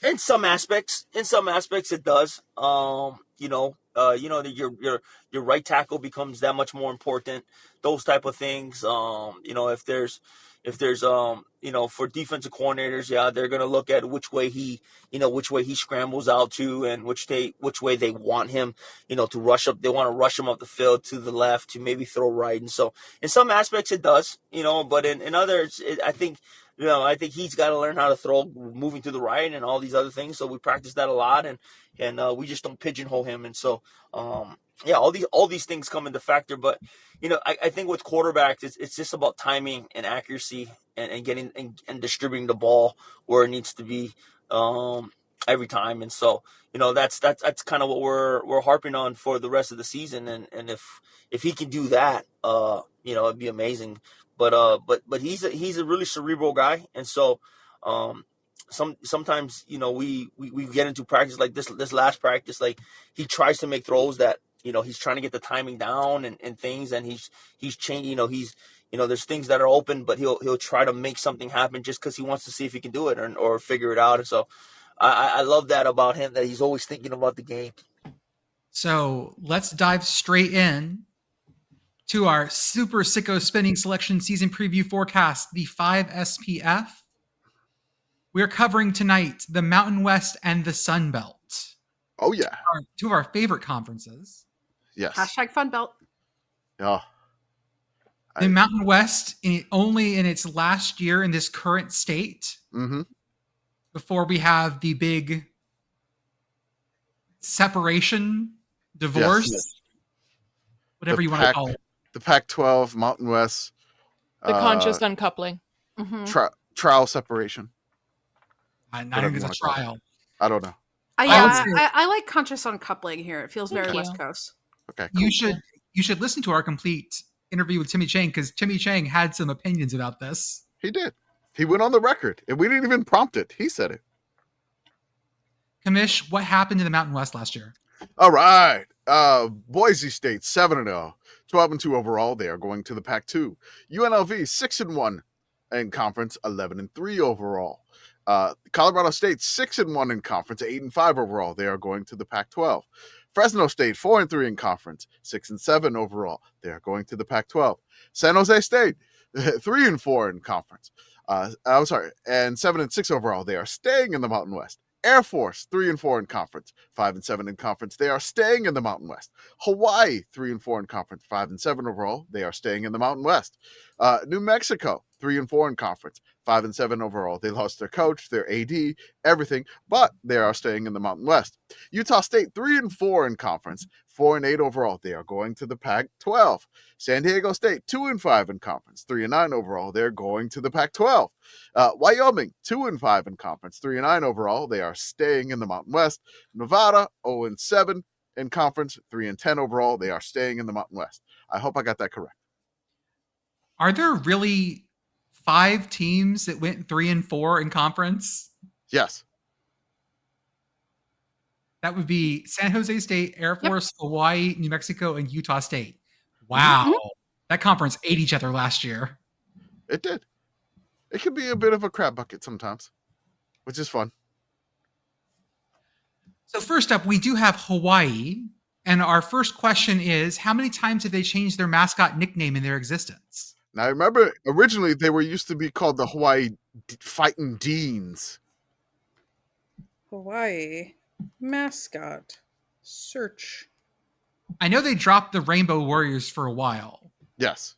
In some aspects it does. Your right tackle becomes that much more important. Those type of things. If there's for defensive coordinators, yeah, they're gonna look at which way he scrambles out to and which way they want him, to rush up. They want to rush him up the field to the left, to maybe throw right. And so in some aspects it does, but in others, I think he's got to learn how to throw moving to the right and all these other things. So we practice that a lot, and we just don't pigeonhole him. And so, all these things come into factor. But, I think with quarterbacks, it's just about timing and accuracy and getting and distributing the ball where it needs to be every time. And so, that's kind of what we're harping on for the rest of the season. And if he can do that, it'd be amazing. But he's a really cerebral guy, and so sometimes we get into practice like this last practice, like he tries to make throws that he's trying to get the timing down and things, and he's changing. There's things that are open, but he'll try to make something happen just because he wants to see if he can do it or figure it out. And so I love that about him, that he's always thinking about the game. So let's dive straight in to our Super SICKO Spinning Selection Season Preview Forecast, the 5 SPF. We're covering tonight the Mountain West and the Sun Belt. Oh, yeah. Two of our favorite conferences. Yes. Hashtag Fun Belt. Yeah. The Mountain West, only in its last year in this current state, before we have the big separation, divorce, whatever you want to call it. The Pac-12, Mountain West. The conscious uncoupling. Trial separation. Not even a trial. I don't know. I like conscious uncoupling here. It feels very West Coast. Okay, cool. You should listen to our complete interview with Timmy Chang, because Timmy Chang had some opinions about this. He did. He went on the record, and we didn't even prompt it. He said it. Commish, what happened to the Mountain West last year? All right. Boise State 7-0, 12-2 overall. They are going to the Pac-2. UNLV 6-1 in conference, 11-3 overall. Colorado State 6-1 in conference, 8-5 overall. They are going to the Pac-12. Fresno State 4-3 in conference, 6-7 overall. They are going to the Pac-12. San Jose State 3-4 in conference. And 7-6 overall. They are staying in the Mountain West. Air Force 3-4 in conference, 5-7 in conference. They are staying in the Mountain West. Hawaii 3-4 in conference, 5-7 overall. They are staying in the Mountain West. New Mexico 3-4 in conference, 5-7 overall. They lost their coach, their AD, everything, but they are staying in the Mountain West. Utah State 3-4 in conference, 4-8 overall. They are going to the Pac-12. San Diego State 2-5 in conference, 3-9 overall. They're going to the Pac-12. Wyoming 2-5 in conference, 3-9 overall. They are staying in the Mountain West. Nevada 0-7 in conference, 3-10 overall. They are staying in the Mountain West. I hope I got that correct. Are there really 5 teams that went 3-4 in conference? Yes. That would be San Jose State, Air Force, Hawaii, New Mexico, and Utah State. Wow. That conference ate each other last year. It did. It can be a bit of a crap bucket sometimes, which is fun. So first up, we do have Hawaii. And our first question is, how many times have they changed their mascot nickname in their existence? Now, remember, originally they were used to be called the Hawaii Fighting Deans. Hawaii mascot search. I know they dropped the Rainbow Warriors for a while. Yes.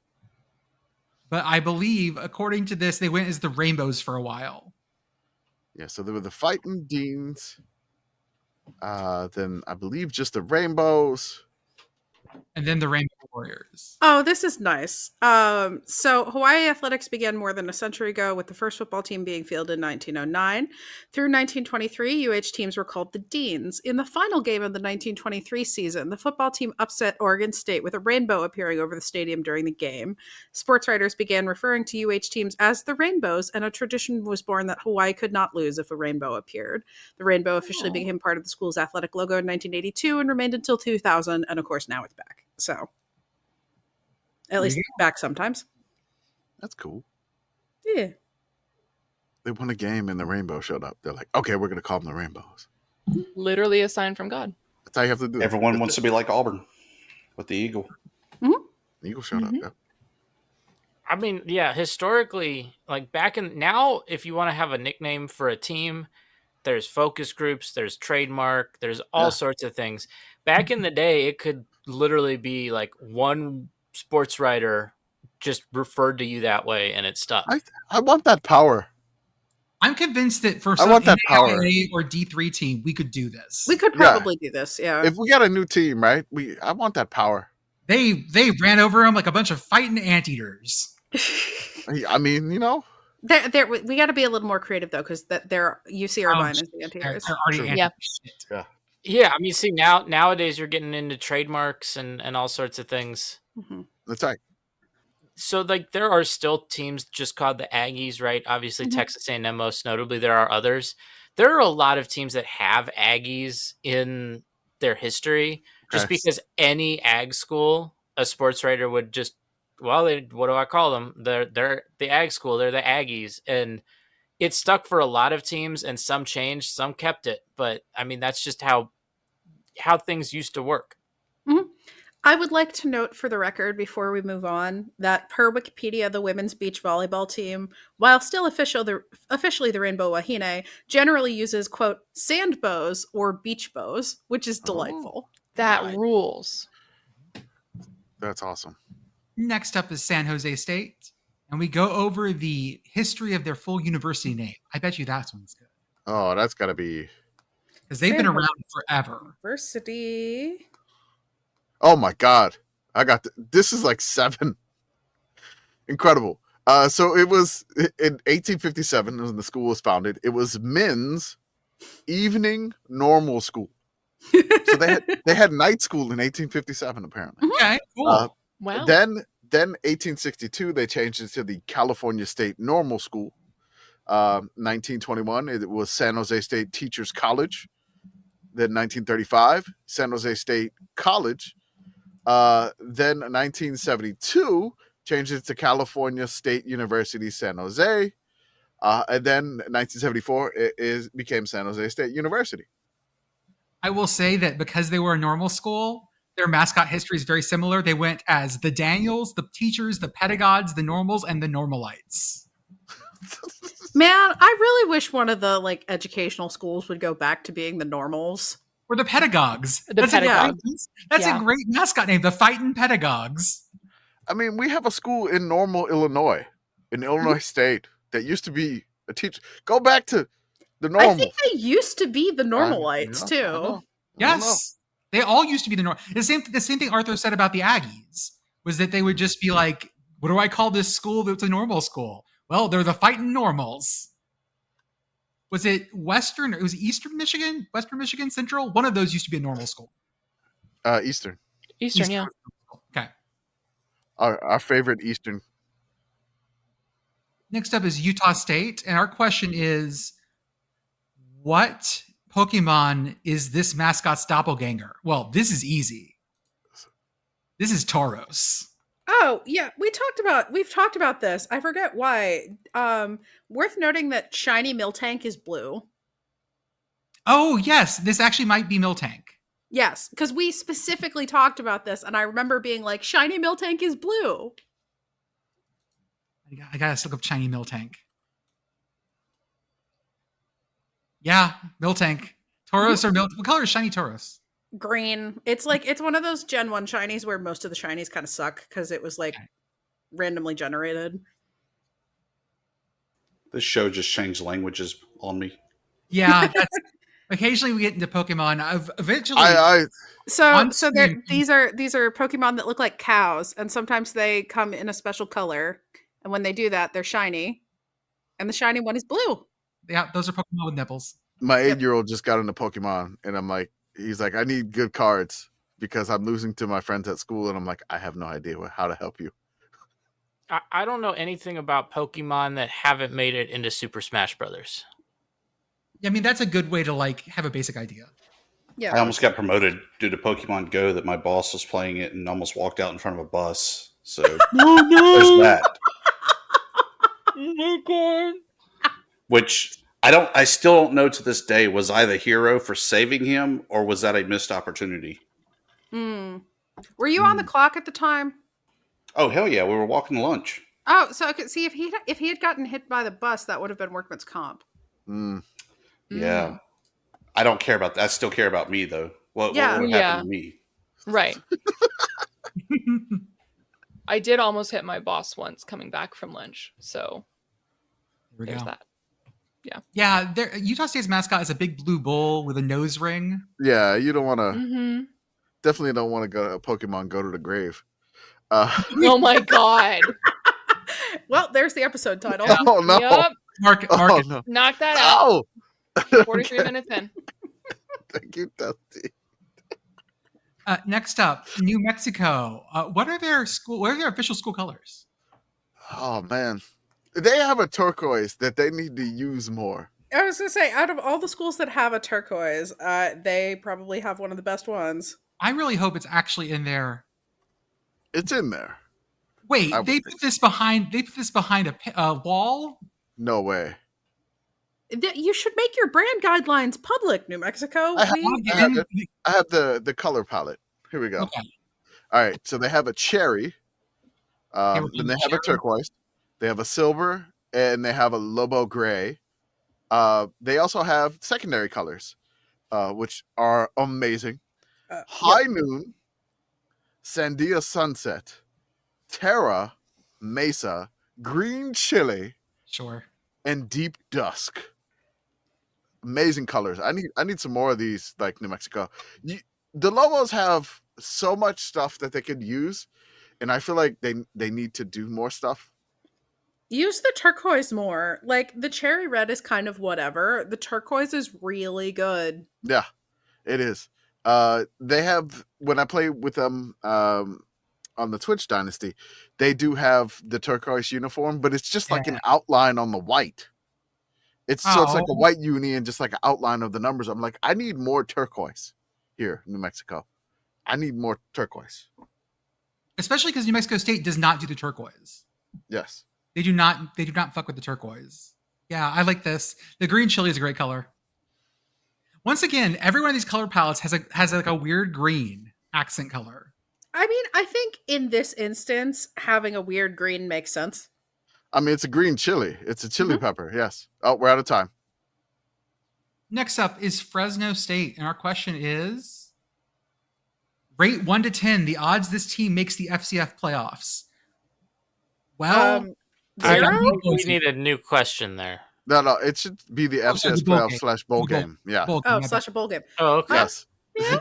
But I believe, according to this, they went as the Rainbows for a while. Yeah, so they were the Fighting Deans. Then I believe just the Rainbows. And then the Rainbow Warriors. Oh, this is nice. So Hawaii athletics began more than a century ago, with the first football team being fielded in 1909. Through 1923, UH teams were called the Deans. In the final game of the 1923 season, the football team upset Oregon State with a rainbow appearing over the stadium during the game. Sports writers began referring to UH teams as the Rainbows, and a tradition was born that Hawaii could not lose if a rainbow appeared. The rainbow officially became part of the school's athletic logo in 1982 and remained until 2000, and of course now it's back. So, at least back sometimes. That's cool. Yeah. They won a game and the Rainbow showed up. They're like, okay, we're going to call them the Rainbows. Literally a sign from God. That's how you have to do it. Everyone wants to be like Auburn with the Eagle. Mm-hmm. The Eagle showed up. Yep. I mean, yeah, historically, like back in now, if you want to have a nickname for a team, there's focus groups, there's trademark, there's all sorts of things. Back in the day, it could literally be like one sports writer just referred to you that way and it stuck. I want that power. I'm convinced that for I some want that power. NAIA or D3 team, we could do this. We could probably do this, yeah. If we got a new team, right? I want that power. They ran over them like a bunch of fighting anteaters. I mean, you know. We got to be a little more creative though, because they're UC Irvine is the anti-heroes. They're already Yeah. Yeah, I mean, see nowadays you're getting into trademarks and all sorts of things. Mm-hmm. That's right. So like there are still teams just called the Aggies, right? Obviously Texas A&M most notably. There are others. There are a lot of teams that have Aggies in their history, just because any ag school, a sports writer would just, what do I call them? They're the ag school. They're the Aggies, and it stuck for a lot of teams, and some changed, some kept it. But I mean, that's just how things used to work. Mm-hmm. I would like to note for the record before we move on that per Wikipedia, the women's beach volleyball team, while still officially the Rainbow Wahine, generally uses, quote, sand bows or beach bows, which is delightful. That rules. That's awesome. Next up is San Jose State. And we go over the history of their full university name. I bet you that one's good. Oh, that's got to be. Because they've been around forever. University. Oh my God. This is like 7. Incredible. So it was in 1857 when the school was founded. It was men's evening normal school. So they had night school in 1857, apparently. Okay, cool. Wow. Then 1862, they changed it to the California State Normal School. 1921, it was San Jose State Teachers College. Then 1935, San Jose State College. Then 1972, changed it to California State University San Jose. And then 1974, it became San Jose State University. I will say that because they were a normal school, their mascot history is very similar. They went as the Daniels, the teachers, the pedagogues, the normals, and the normalites. Man, I really wish one of the like educational schools would go back to being the normals. Or the pedagogues. The That's pedagogues. That's Yeah. a great mascot name, the Fightin' Pedagogues. I mean, we have a school in Normal, Illinois, in Illinois State, that used to be a teacher. Go back to the normal. I think they used to be the normalites I too. know. Yes. They all used to be the normal. The same thing Arthur said about the Aggies was that they would just be like, what do I call this school that's a normal school? Well, they're the Fightin' Normals. Was it Western? It was Eastern Michigan? Western Michigan Central? One of those used to be a normal school. Eastern. Eastern, yeah. Okay. Our favorite Eastern. Next up is Utah State. And our question is, what Pokemon is this mascot's doppelganger? Well, this is easy. This is Tauros. Oh, yeah, we've talked about this. I forget why. Worth noting that shiny Miltank is blue. Oh, yes. This actually might be Miltank. Yes, because we specifically talked about this, and I remember being like, shiny Miltank is blue. I gotta look up shiny Miltank. Yeah, Miltank. Tauros or Miltank. What color is shiny Tauros? Green. It's one of those Gen 1 shinies where most of the shinies kind of suck because it was like randomly generated. This show just changed languages on me. Yeah, that's occasionally we get into Pokemon. Eventually, So these are Pokemon that look like cows, and sometimes they come in a special color. And when they do that, they're shiny, and the shiny one is blue. Yeah, those are Pokemon with nipples. My 8-year-old just got into Pokemon, and I'm like, he's like, I need good cards because I'm losing to my friends at school, and I'm like, I have no idea how to help you. I don't know anything about Pokemon that haven't made it into Super Smash Brothers. I mean, that's a good way to like have a basic idea. Yeah. I almost got promoted due to Pokemon Go that my boss was playing it and almost walked out in front of a bus. So there's that. Oh my god. Which I still don't know to this day. Was I the hero for saving him, or was that a missed opportunity? Were you on the clock at the time? Oh hell yeah, we were walking to lunch. Oh, so I could see if he had gotten hit by the bus, that would have been workman's comp. Yeah, I don't care about that. I still care about me though. What would happen to me? Right. I did almost hit my boss once coming back from lunch, so there's that. Yeah, Utah State's mascot is a big blue bull with a nose ring. Yeah, you don't want to. Mm-hmm. Definitely don't want to go to Pokemon Go to the grave. Oh my god! Well, there's the episode title. Oh no! Yep. Mark Oh it. no! Knock that out. Oh! 43 minutes in. Thank you, Dusty. Next up, New Mexico. What are their official school colors? Oh man, they have a turquoise that they need to use more. I was gonna say, out of all the schools that have a turquoise, they probably have one of the best ones. I really hope it's actually in there. It's in there. Wait, they put this behind a wall? No way. You should make your brand guidelines public, New Mexico. I have the color palette. Here we go. Okay. All right, so they have a cherry. Then they have a turquoise. They have a silver, and they have a Lobo gray. They also have secondary colors, which are amazing. High Noon, Sandia Sunset, Terra, Mesa, Green Chili, Sure. and Deep Dusk. Amazing colors. I need some more of these, like New Mexico. The Lobos have so much stuff that they could use, and I feel like they need to do more stuff. Use the turquoise more. Like, the cherry red is kind of whatever. The turquoise is really good. Yeah, it is. They have, when I play with them on the Twitch Dynasty, they do have the turquoise uniform, but it's just like an outline on the white. So it's like a Oh. white uni and just like an outline of the numbers. I'm like, I need more turquoise here in New Mexico. I need more turquoise. Especially because New Mexico State does not do the turquoise. Yes. They do not fuck with the turquoise. Yeah, I like this. The green chili is a great color. Once again, every one of these color palettes has like a weird green accent color. I mean, I think in this instance, having a weird green makes sense. I mean, it's a green chili. It's a chili pepper. Yes. Oh, we're out of time. Next up is Fresno State, and our question is: rate 1 to 10 the odds this team makes the FCF playoffs. Well, Zero? We need a new question there. No, it should be the FCS playoff / bowl game. Yeah. Slash a bowl game. Oh, okay. Yes. Yeah,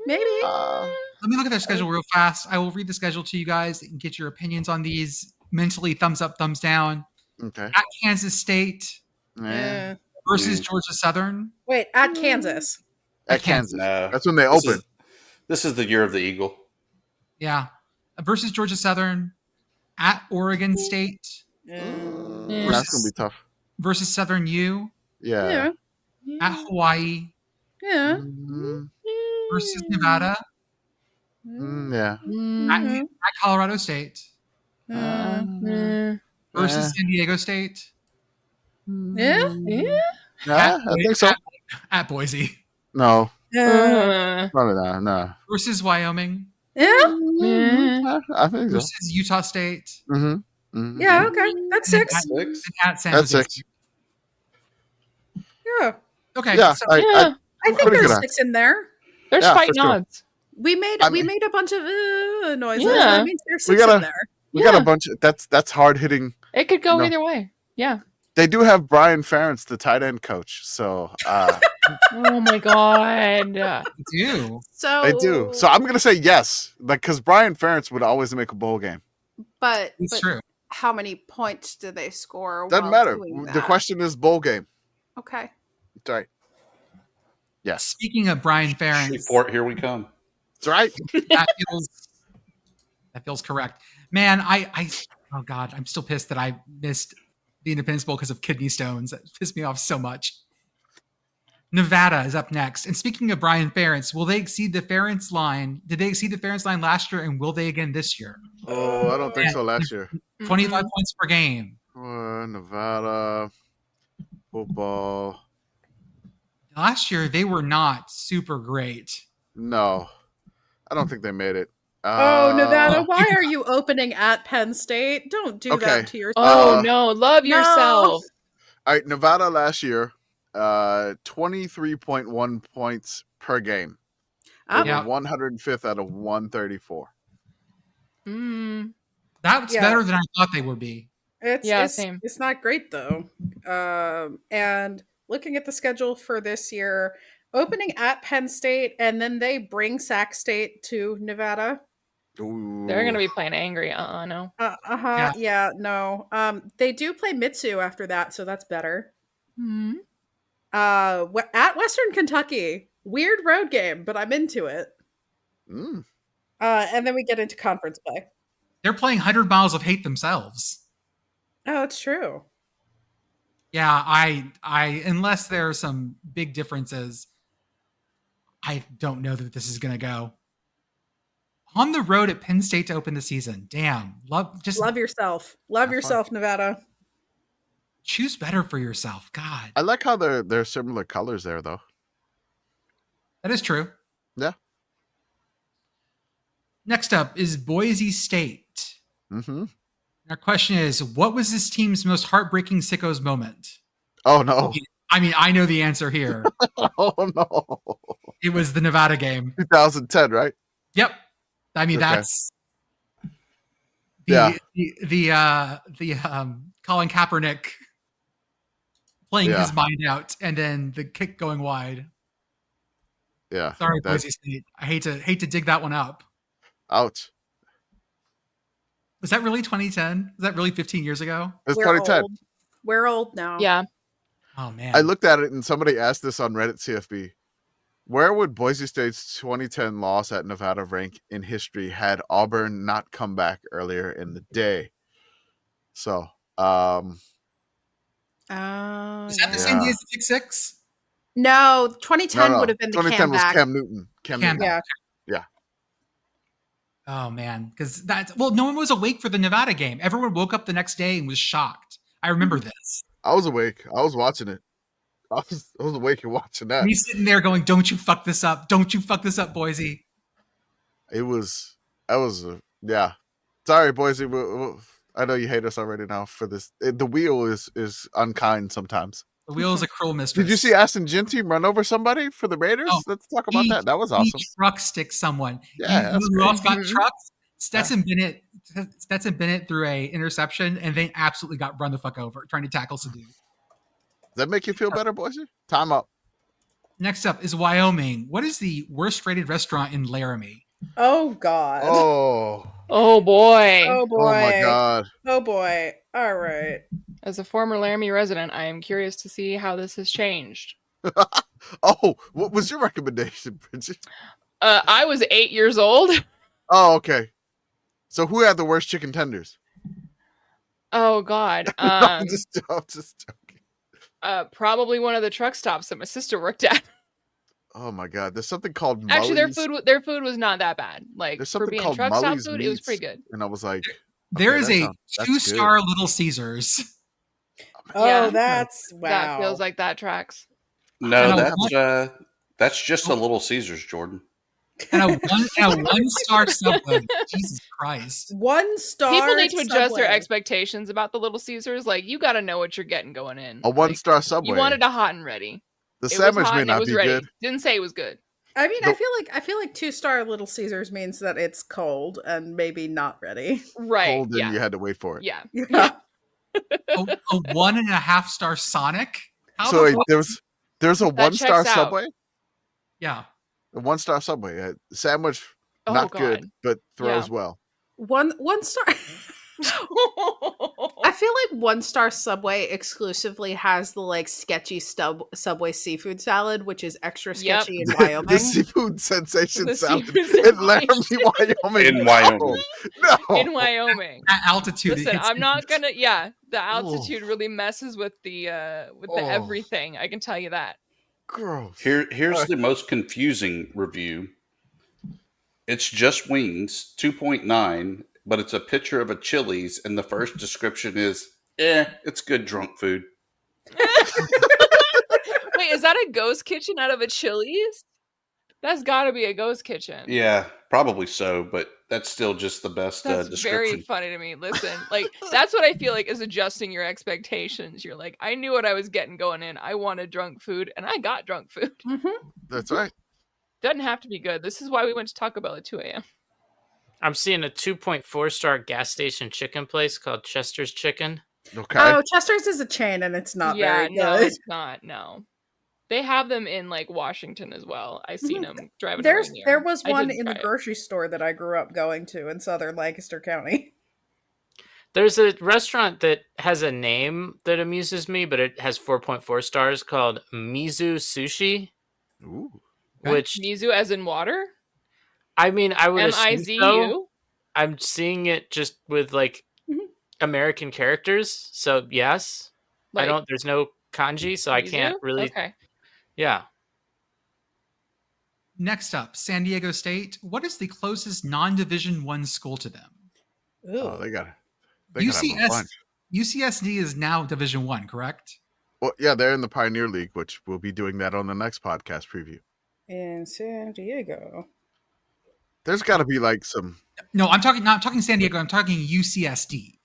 maybe. Let me look at their schedule real fast. I will read the schedule to you guys and get your opinions on these. Mentally, thumbs up, thumbs down. Okay. At Kansas State Yeah. versus Georgia Southern. Wait, at Kansas. At Kansas. No. That's when they open. This is the year of the Eagle. Yeah. Versus Georgia Southern. At Oregon State. That's gonna be tough. Versus Southern U. Yeah. At Hawaii. Yeah. Versus Nevada. Yeah. At Colorado State. Versus San Diego State. Yeah. I think so. At Boise. No. Probably not. No. Versus Wyoming. Yeah. I think so. Versus Utah State. Yeah, okay. That's 6. And at San That's Jose. 6. Yeah. Okay. Yeah. So, I think pretty there's good 6 in there. There's Yeah, fighting for sure. odds. We made a bunch of noises. Yeah. That means there's 6 in there. We got a bunch of that's hard hitting. It could go No. either way. Yeah. They do have Brian Ferentz, the tight end coach. So Oh my god. I do. So they do. So I'm gonna say yes. Like because Brian Ferentz would always make a bowl game. but It's true. how many points do they score? Doesn't while matter. doing The that? question is bowl game. Okay. That's right. Yes. Speaking of Brian Ferentz, Report, here we come. That's right. that feels correct. Man, I oh god, I'm still pissed that I missed the Independence Bowl because of kidney stones. That pissed me off so much. Nevada is up next. And speaking of Brian Ferentz, will they exceed the Ferentz line? Did they exceed the Ferentz line last year, and will they again this year? Oh, I don't think so last year. 25 points per game. Nevada football. Last year, they were not super great. No, I don't think they made it. Nevada, why are you opening at Penn State? Don't do Okay. that to yourself. Oh no, love No. yourself. All right, Nevada last year, 23.1 points per game. They Yeah. were 105th out of 134. That's Yeah. better than I thought they would be. Same. It's not great though. And looking at the schedule for this year, opening at Penn State, and then they bring Sac State to Nevada. Ooh. They're gonna be playing angry. No. Yeah, no. They do play Mitsu after that, so that's better. At Western Kentucky, weird road game, but I'm into it. And then we get into conference play. They're playing 100 Miles of Hate themselves. Oh, it's true. Yeah, I unless there are some big differences, I don't know that this is going to go. On the road at Penn State to open the season. Damn. Love yourself. Love Have yourself, Nevada. choose better for yourself. God. I like how they're similar colors there, though. That is true. Yeah. Next up is Boise State. Mm-hmm. Our question is, what was this team's most heartbreaking sickos moment? Oh, no. I mean, I know the answer here. Oh, no. It was the Nevada game. 2010, right? Yep. I mean, Okay. that's Yeah. the Colin Kaepernick playing Yeah. his mind out, and then the kick going wide. Yeah. Sorry, That's- Boise State. I hate to dig that one up. Ouch. Was that really 2010? Was that really 15 years ago? It's We're 2010. old. We're old now. Yeah. Oh man. I looked at it and somebody asked this on Reddit CFB. Where would Boise State's 2010 loss at Nevada rank in history had Auburn not come back earlier in the day? So, I Oh, Is that the yeah. same day as the Pick Six? No, 2010 would have been the 2010 was comeback. Cam Newton. Cam Newton. Cam- Yeah. Oh man, because no one was awake for the Nevada game. Everyone woke up the next day and was shocked. I remember this. I was awake. I was watching it. I was awake and watching that. Me sitting there going, "Don't you fuck this up! Don't you fuck this up, Boise!" Yeah. Sorry, Boise. I know you hate us already now for this. The wheel is unkind sometimes. The wheel is a cruel mistress. Did you see Aston Gentry run over somebody for the Raiders? Oh, Let's talk about that. That was awesome. He truck stick someone. Yeah, that's who else got Mhm. trucks? Stetson Bennett threw a interception and they absolutely got run the fuck over trying to tackle Sadu. Does that make you feel better, Boise? Time up. Next up is Wyoming. What is the worst rated restaurant in Laramie? Oh God. Oh boy. Oh boy. Oh my God. Oh boy. All right. As a former Laramie resident, I am curious to see how this has changed. Oh, what was your recommendation, Bridget? I was 8 years old. Oh, okay. So who had the worst chicken tenders? Oh God. No, I'm just joking. Probably one of the truck stops that my sister worked at. Oh my God. There's something called Actually, Mully's. their food was not that bad. Like There's for something being called truck stop Mully's food, it was Meats, pretty good. and I was like, There is a that's 2-star Little Caesars. Oh, Yeah. that's wow. That feels like that tracks. No, And that's just a Little Caesars, Jordan. And a 1-star Subway. Jesus Christ. 1 star. People need to adjust their Subway. expectations about the Little Caesars. Like you got to know what you're getting going in. a 1-star Subway. You wanted a hot and ready. The It sandwich was hot may and it not was be ready. good. Didn't say it was good. I mean, Nope. I feel like 2-star Little Caesars means that it's cold and maybe not ready. Right. Cold, and Yeah. you had to wait for it. Yeah. Yeah. A 1.5-star Sonic? How So the wait, fuck- there's a That 1-star checks out. Subway. Yeah. A 1-star Subway. Sandwich Oh, not God. good, but throws well. One star. I feel like 1-star Subway exclusively has the like sketchy Subway seafood salad, which is extra Yep. sketchy in Wyoming. The seafood sensation The salad seafood in Laramie, sensation. Wyoming. In Wyoming. No. In Wyoming. At altitude. it Listen, hits I'm not different. gonna. Yeah, the altitude really messes with the Oh. everything. I can tell you that. Gross. Here's the most confusing review. It's just wings, 2.9, but it's a picture of a Chili's, and the first description is, it's good drunk food. Wait, is that a ghost kitchen out of a Chili's? That's got to be a ghost kitchen. Yeah, probably so, but that's still just the best That's description. very funny to me. Listen, like that's what I feel like is adjusting your expectations. You're like, I knew what I was getting going in. I wanted drunk food, and I got drunk food. That's right. Doesn't have to be good. This is why we went to Taco Bell at 2 a.m. I'm seeing a 2.4-star gas station chicken place called Chester's Chicken. Okay. Oh, Chester's is a chain and it's not Yeah, very no, good. it's not. No, they have them in like Washington as well. I seen them driving. There around was here. I one didn't in the try it. grocery store that I grew up going to in southern Lancaster County. There's a restaurant that has a name that amuses me, but it has 4.4 stars called Mizu Sushi, Ooh. Okay. which Mizu as in water. I mean, I would assume MIZU. so. I'm seeing it just with like Mhm. American characters, so yes. Like, There's no kanji, so I can't Mizu? really. Okay. Yeah. Next up, San Diego State. What is the closest non-Division 1 school to them? Oh, they got have a UCS bunch. UCSD is now Division 1, correct? Well, yeah, they're in the Pioneer League, which we'll be doing that on the next podcast preview. In San Diego. There's got to be like some. No, I'm talking San Diego. I'm talking UCSD.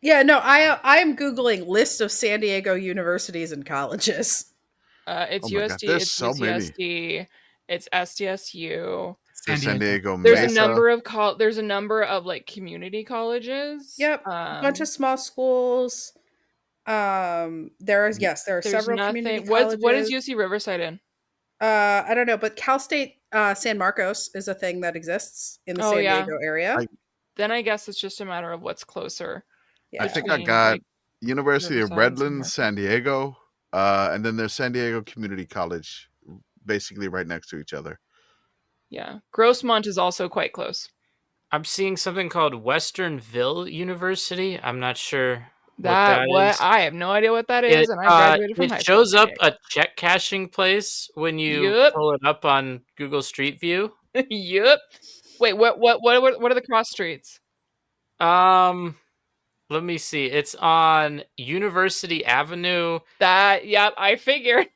Yeah, no, I am Googling list of San Diego universities and colleges. It's Oh my God, USD. there's It's so many. UCSD. It's SDSU. San Diego. There's Mesa. there's a number of like community colleges. Yep, a bunch of small schools. There are there's several community What is colleges. UC Riverside in? I don't know, but Cal State San Marcos is a thing that exists in the Oh, San yeah. Diego area. Then I guess it's just a matter of what's closer. Yeah. I think I between, got like, University of Riverside and San Redlands, Marcos. San Diego, and then there's San Diego Community College, basically right next to each other. Yeah, Grossmont is also quite close. I'm seeing something called Westernville University. I'm not sure That what? is. I have no idea what that is, It, and I graduated from high it school. shows up a check cashing place when you Yup. pull it up on Google Street View. Yup. Wait, what are the cross streets? Let me see. It's on University Avenue. Yep, I figured.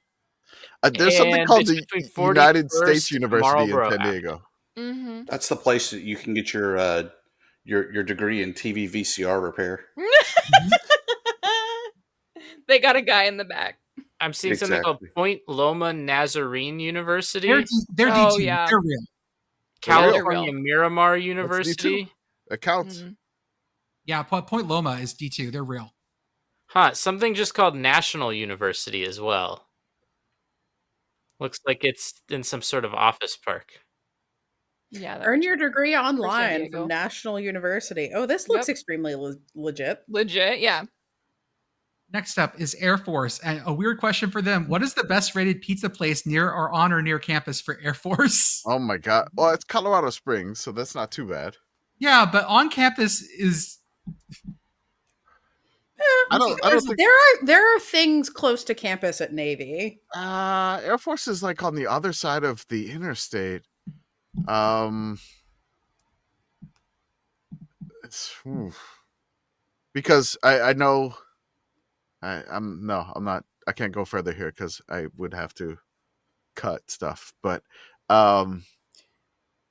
There's something And called it's the between United 41st States and University in Marlboro San Ave. Diego. Mm-hmm. That's the place that you can get your degree in TV VCR repair. They got a guy in the back. I'm seeing something called Exactly. Point Loma Nazarene University, They're Oh, D2. yeah. They're real. California real. Miramar That's D2. University. That counts. Mhm. Yeah, Point Loma is D2. They're real. Huh, something just called National University as well. Looks like it's in some sort of office park. Yeah. Earn your degree online Diego. from National University. Oh, this looks Yep. extremely legit. Legit, yeah. Next up is Air Force. And a weird question for them. What is the best rated pizza place near or on or near campus for Air Force? Oh my god. Well, it's Colorado Springs, so that's not too bad. Yeah, but on campus is I don't think There are things close to campus at Navy. Air Force is like on the other side of the interstate. Because I know I'm not. I can't go further here because I would have to cut stuff. But All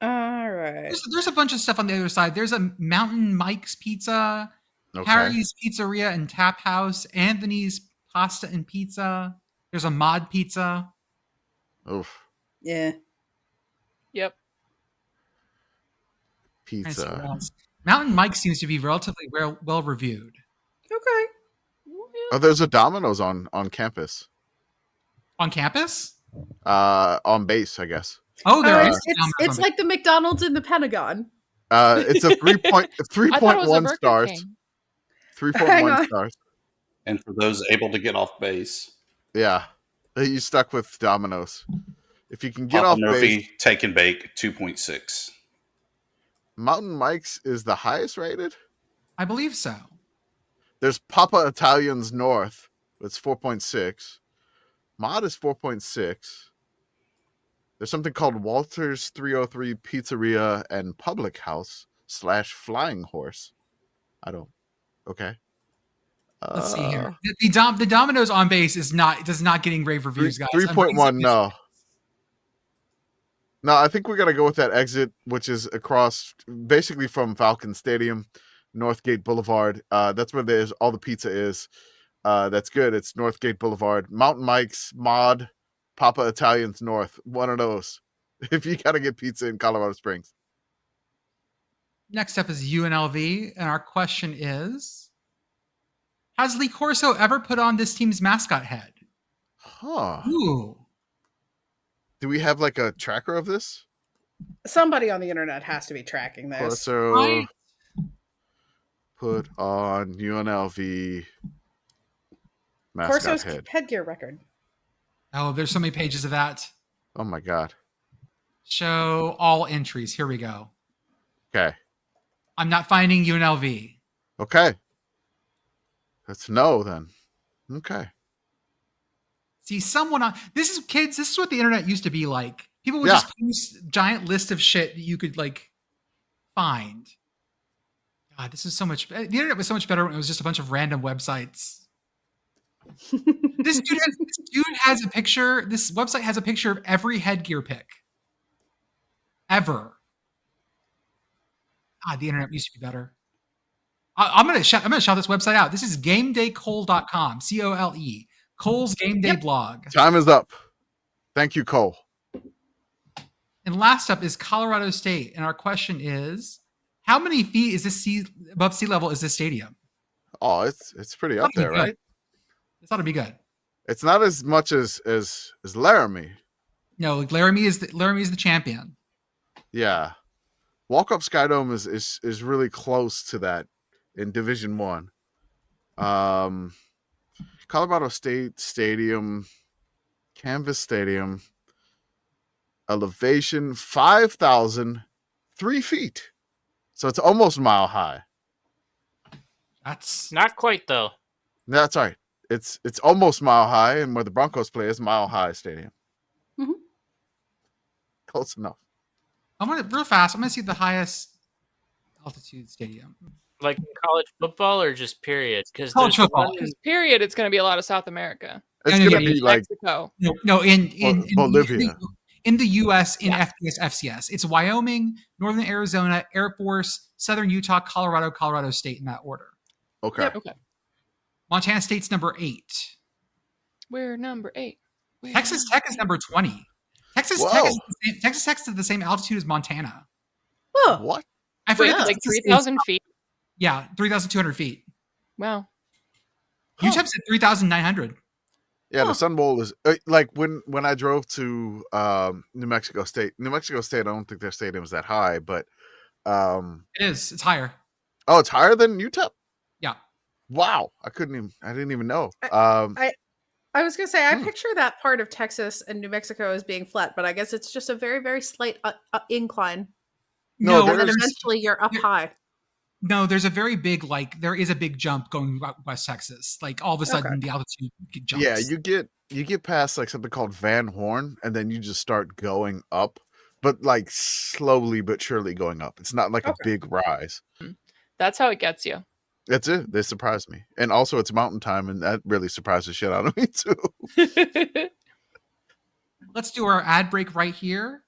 right. there's a bunch of stuff on the other side. There's a Mountain Mike's Pizza, okay. Harry's Pizzeria and Tap House, Anthony's Pasta and Pizza. There's a Mod Pizza. Oof. Yeah. Yep. Trying to see what Pizza. else. Mountain Mike seems to be relatively well reviewed. Okay. Oh, there's a Domino's on campus. On campus? On base, I guess. Oh, there Oh, is. it's like the McDonald's in the Pentagon. It's a 3.1 stars. King. 3.1 stars. And for those able to get off base, Yeah. You stuck with Domino's. If you can get Papa off Murphy base, Take and Bake 2.6. Mountain Mike's is the highest rated. I believe so. There's Papa Italian's North. It's 4.6. Mod is 4.6. There's something called Walter's 303 Pizzeria and Public House / Flying Horse. Okay. Let's see here. The Domino's on base does not getting rave reviews, guys. 3.1, no. No, I think we got to go with that exit, which is across, basically from Falcon Stadium, Northgate Boulevard. That's where there's all the pizza is. That's good. It's Northgate Boulevard. Mountain Mike's, Mod, Papa Italian's North. One of those. If you got to get pizza in Colorado Springs. Next up is UNLV, and our question is: has Lee Corso ever put on this team's mascot head? Huh. Ooh. Do we have like a tracker of this? Somebody on the internet has to be tracking this. Corso Right. put on UNLV mascot Corso's head. headgear record. Oh, there's so many pages of that. Oh my god. Show all entries. Here we go. Okay. I'm not finding UNLV. Okay. That's no then. Okay. See, someone on this is kids. This is what the internet used to be like. People would Yeah. just post giant list of shit that you could like find. God, this is so much. The internet was so much better when it was just a bunch of random websites. This dude has a picture. This website has a picture of every headgear pick ever. God, the internet used to be better. I'm gonna shout this website out. This is GameDayCole.com. COLE. Cole's Game Day blog. Time is up. Thank you, Cole. And last up is Colorado State. And our question is: how many feet is this above sea level is this stadium? Oh, it's pretty up there, right? This ought to be good. It's not as much as Laramie. No, like Laramie is the champion. Yeah. Walk-up Skydome is really close to that in Division 1. Colorado State Stadium, Canvas Stadium, elevation 5,003 feet. So it's almost mile high. That's Not quite though. No, that's all right. It's almost Mile High, and where the Broncos play is Mile High Stadium. Mhm. Close enough. I'm gonna see the highest altitude stadium. Like in college football or just period? Because College there's the football. one in Because period, it's going to be a lot of South America. It's No, no, gonna no, be like Mexico. No, in Bolivia. in the U.S. in Yeah. FCS, it's Wyoming, Northern Arizona, Air Force, Southern Utah, Colorado State in that order. Okay. Yep. Okay. Montana State's number 8. We're number 8. We're Texas Tech is number 20. Texas Whoa. Tech's at the same altitude as Montana. Huh. What? I Wait, forget like Texas State's- 3,000 feet. Yeah, 3,200 feet. Wow. UTEP's at 3,900. Yeah, Huh. the Sun Bowl is like when I drove to New Mexico State. New Mexico State, I don't think their stadium is that high, but It is. It's higher. oh, it's higher than UTEP. Yeah. Wow, I didn't even know. I was gonna say I Hmm. picture that part of Texas and New Mexico as being flat, but I guess it's just a very, very slight incline. No, No, And then there's- eventually you're up there- high. no, there's a very big there is a big jump going West Texas. Like all of a sudden Okay. the altitude jumps. yeah, you get past like something called Van Horn, and then you just start going up, but like slowly but surely going up. It's not like a Okay. big rise. That's how it gets you. That's it. They surprised me, and also it's mountain time, and that really surprised the shit out of me too. Let's do our ad break right here.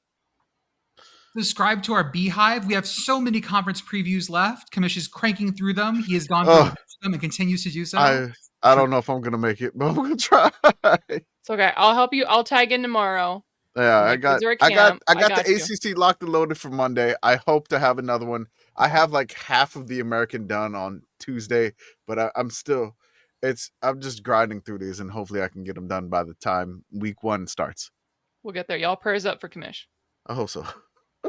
Subscribe to our Beehive. We have so many conference previews left. Commish is cranking through them. He has gone through them and continues to do so. I don't know if I'm gonna make it, but I'm gonna try. It's okay. I'll help you. I'll tag in tomorrow. Yeah, My I got kids are at I got camp. I I got got the you. ACC locked and loaded for Monday. I hope to have another one. I have like half of the American done on Tuesday, but I'm just grinding through these, and hopefully I can get them done by the time week 1 starts. We'll get there. Y'all prayers up for Commish. I hope so.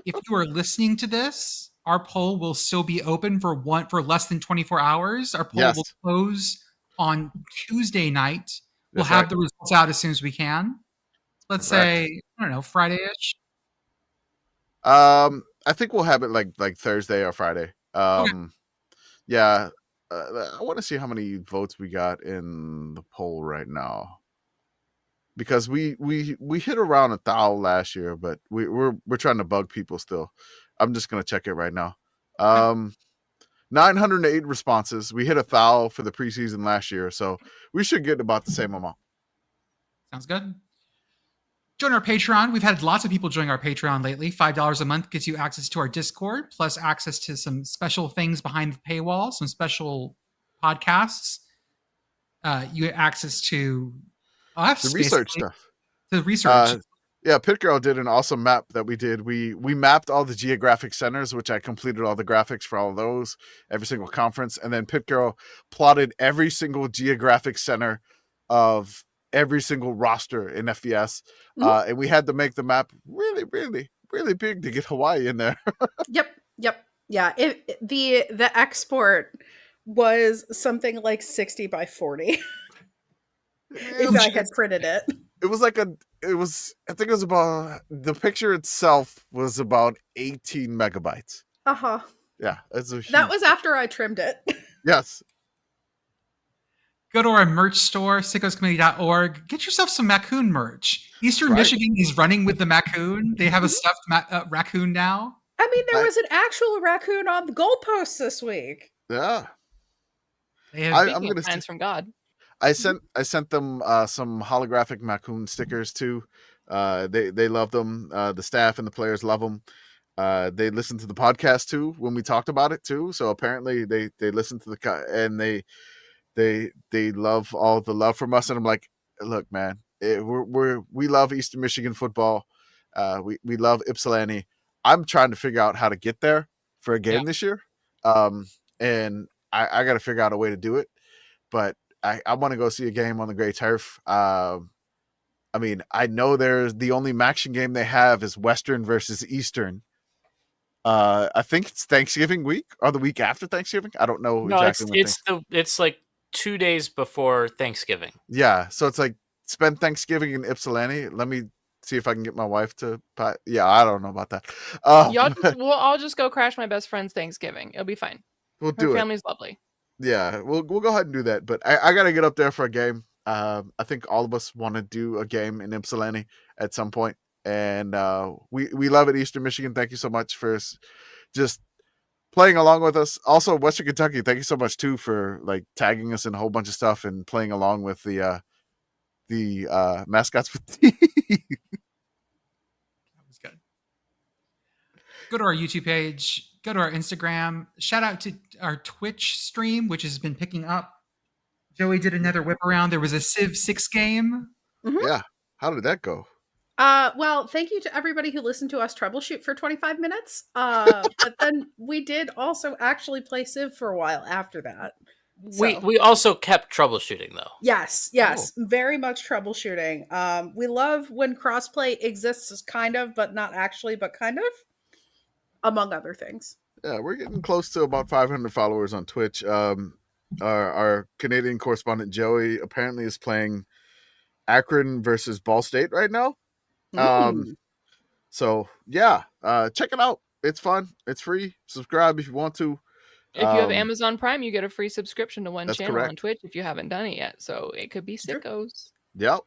If you are listening to this, our poll will still be open for less than 24 hours. Our poll Yes. will close on Tuesday night. We'll That's have right. the results out as soon as we can. Let's say, I don't know, Friday-ish. I think we'll have it like Thursday or Friday. Yeah. I want to see how many votes we got in the poll right now, because we hit around 1,000 last year, but we're trying to bug people still. I'm just gonna check it right now. 908 responses. We hit 1,000 for the preseason last year, so we should get about the same amount. Sounds good. Join our Patreon. We've had lots of people join our Patreon lately. $5 a month gets you access to our Discord, plus access to some special things behind the paywall, some special podcasts. You get access to us, The research basically. stuff. The research. Yeah, Pitt Girl did an awesome map that we did. We mapped all the geographic centers, which I completed all the graphics for all of those, every single conference. And then Pitt Girl plotted every single geographic center of every single roster in FBS. And we had to make the map really, really, really big to get Hawaii in there. Yep. Yeah. The export was something like 60 by 40 if I had printed it. It was I think it was about, the picture itself was about 18 megabytes. Uh-huh. Yeah, it's a huge, That was after I trimmed it. yes. Go to our merch store, sickoscommittee.org. Get yourself some Raccoon merch. Eastern Right. Michigan is running with the Raccoon. They have a stuffed raccoon now. I mean, there I- was an actual raccoon on the goalposts this week. Yeah. They have I'm Speaking gonna of plans from God. I sent them some holographic Raccoon stickers too. They love them. The staff and the players love them. They listened to the podcast too when we talked about it too. So apparently they listened to and they love all the love from us. And I'm like, look, man, we love Eastern Michigan football. We love Ypsilanti. I'm trying to figure out how to get there for a game this year. And I got to figure out a way to do it. But I want to go see a game on the gray turf. I mean, I know there's the only Maction game they have is Western versus Eastern. I think it's Thanksgiving week or the week after Thanksgiving. I don't know No, exactly. it's like 2 days before Thanksgiving. Yeah, so it's like spend Thanksgiving in Ypsilanti. Let me see if I can get my wife to. Yeah, I don't know about that. I'll just go crash my best friend's Thanksgiving. It'll be fine. We'll Her do it. family's lovely. Yeah, we'll go ahead and do that. But I got to get up there for a game. I think all of us want to do a game in Ypsilanti at some point. And we love it, Eastern Michigan. Thank you so much for just playing along with us. Also, Western Kentucky, thank you so much too for like tagging us in a whole bunch of stuff and playing along with the mascots with tea. That was good. Go to our YouTube page. Go to our Instagram. Shout out to our Twitch stream, which has been picking up. Joey did another whip around. There was a Civ 6 game. Yeah. How did that go? Well, thank you to everybody who listened to us troubleshoot for 25 minutes. But then we did also actually play Civ for a while after that. We also kept troubleshooting though. Yes, very much troubleshooting. We love when crossplay exists, kind of, but not actually, but kind of, among other things. Yeah, we're getting close to about 500 followers on Twitch. Our Canadian correspondent Joey apparently is playing Akron versus Ball State right now. So yeah, check it out. It's fun. It's free. Subscribe if you want to. If you have Amazon Prime, you get a free subscription to one channel correct. on Twitch if you haven't done it yet. So it could be sickos. Yep.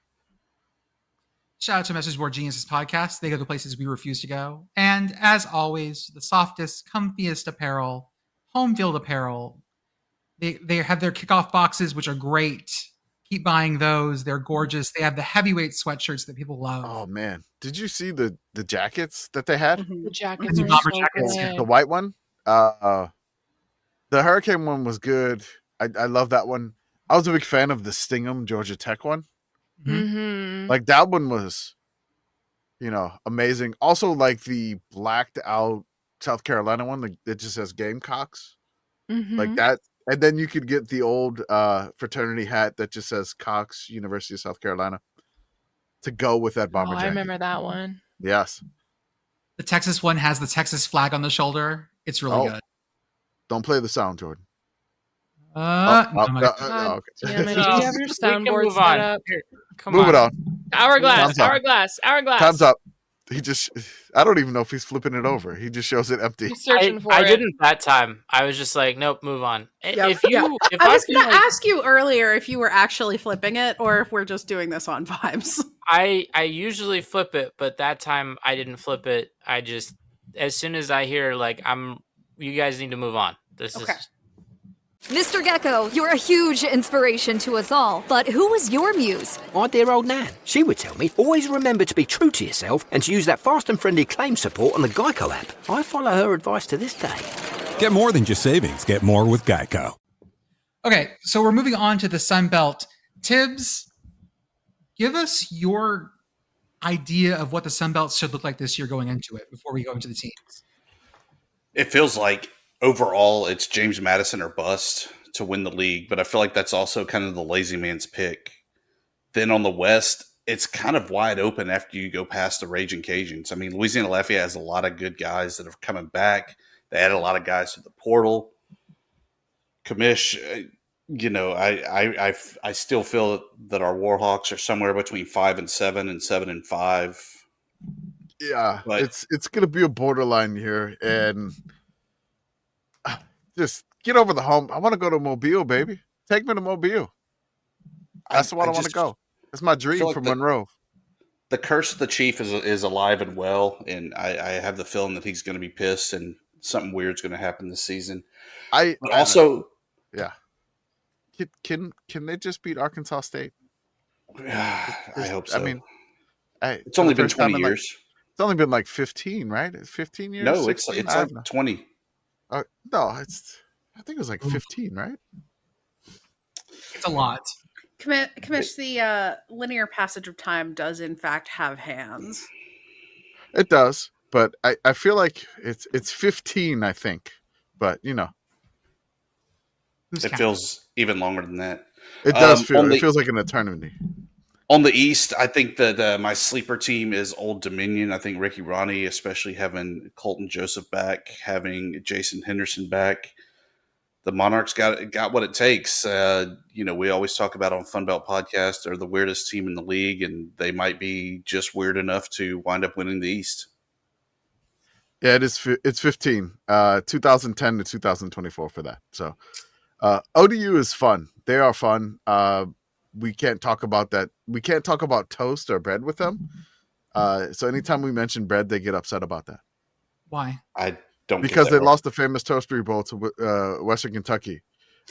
Shout out to Message Board Geniuses podcast. They go to places we refuse to go. And as always, the softest, comfiest apparel, home field apparel. They have their kickoff boxes, which are great. Keep buying those. They're gorgeous. They have the heavyweight sweatshirts that people love. Oh man, did you see the jackets that they had? The jackets The are bomber so jackets, good. The white one. The Hurricane one was good. I love that one. I was a big fan of the Stingham Georgia Tech one. Mm-hmm. Like that one was, amazing. Also, like the blacked out South Carolina one that just says Gamecocks, like that. And then you could get the old fraternity hat that just says Cox, University of South Carolina, to go with that bomber jacket. I remember that one. Yes. The Texas one has the Texas flag on the shoulder. It's really good. Don't play the sound, Jordan. God Okay. damn it. Do you have your soundboard move set on. up? Come Move it on. Hourglass. Time's up. I don't even know if he's flipping it over. He just shows it empty. He's searching for I it. didn't that time. I was just like, nope, move on. Yep. If I was feel going to like- ask you earlier if you were actually flipping it or if we're just doing this on vibes. I usually flip it, but that time I didn't flip it. I just, as soon as I hear you guys need to move on. This Okay. is Mr. Gecko, you're a huge inspiration to us all, but who was your muse? My dear old Nan. She would tell me, always remember to be true to yourself and to use that fast and friendly claim support on the Geico app. I follow her advice to this day. Get more than just savings. Get more with Geico. Okay, so we're moving on to the Sun Belt. Thibs, give us your idea of what the Sun Belt should look like this year going into it before we go into the teams. It feels like overall it's James Madison or bust to win the league, but I feel like that's also kind of the lazy man's pick. Then on the West, it's kind of wide open after you go past the Ragin Cajuns. I mean, Louisiana Lafayette has a lot of good guys that are coming back. They added a lot of guys to the portal. Commish, I still feel that our Warhawks are somewhere between 5-7 and 7-5. Yeah, But it's gonna be a borderline here, and just get over the hump. I want to go to Mobile, baby. Take me to Mobile. That's the one I want to go. It's my dream like from Monroe. the curse of the Chief is alive and well, and I have the feeling that he's going to be pissed and something weird's going to happen this season. But Also, yeah. Can they just beat Arkansas State? I hope so. I mean, it's only been 20 years. It's only been like 15, right? It's 15 years. No, it's 16? like 20. No, I think it was like 15, right? It's a lot. Commish, the linear passage of time does in fact have hands. It does, but I feel like it's 15, I think. But It feels even longer than that. It does feel. It feels like an eternity. On the East, I think that my sleeper team is Old Dominion. I think Ricky Ronnie, especially having Colton Joseph back, having Jason Henderson back. The Monarchs got what it takes. We always talk about on Funbelt Podcast, they're the weirdest team in the league, and they might be just weird enough to wind up winning the East. Yeah, it is. It's 15. 2010 to 2024 for that. So, ODU is fun. They are fun. We can't talk about that. We can't talk about toast or bread with them. So anytime we mention bread, they get upset about that. Why? I don't Because get they that lost the famous Toastery Bowl to Western Kentucky,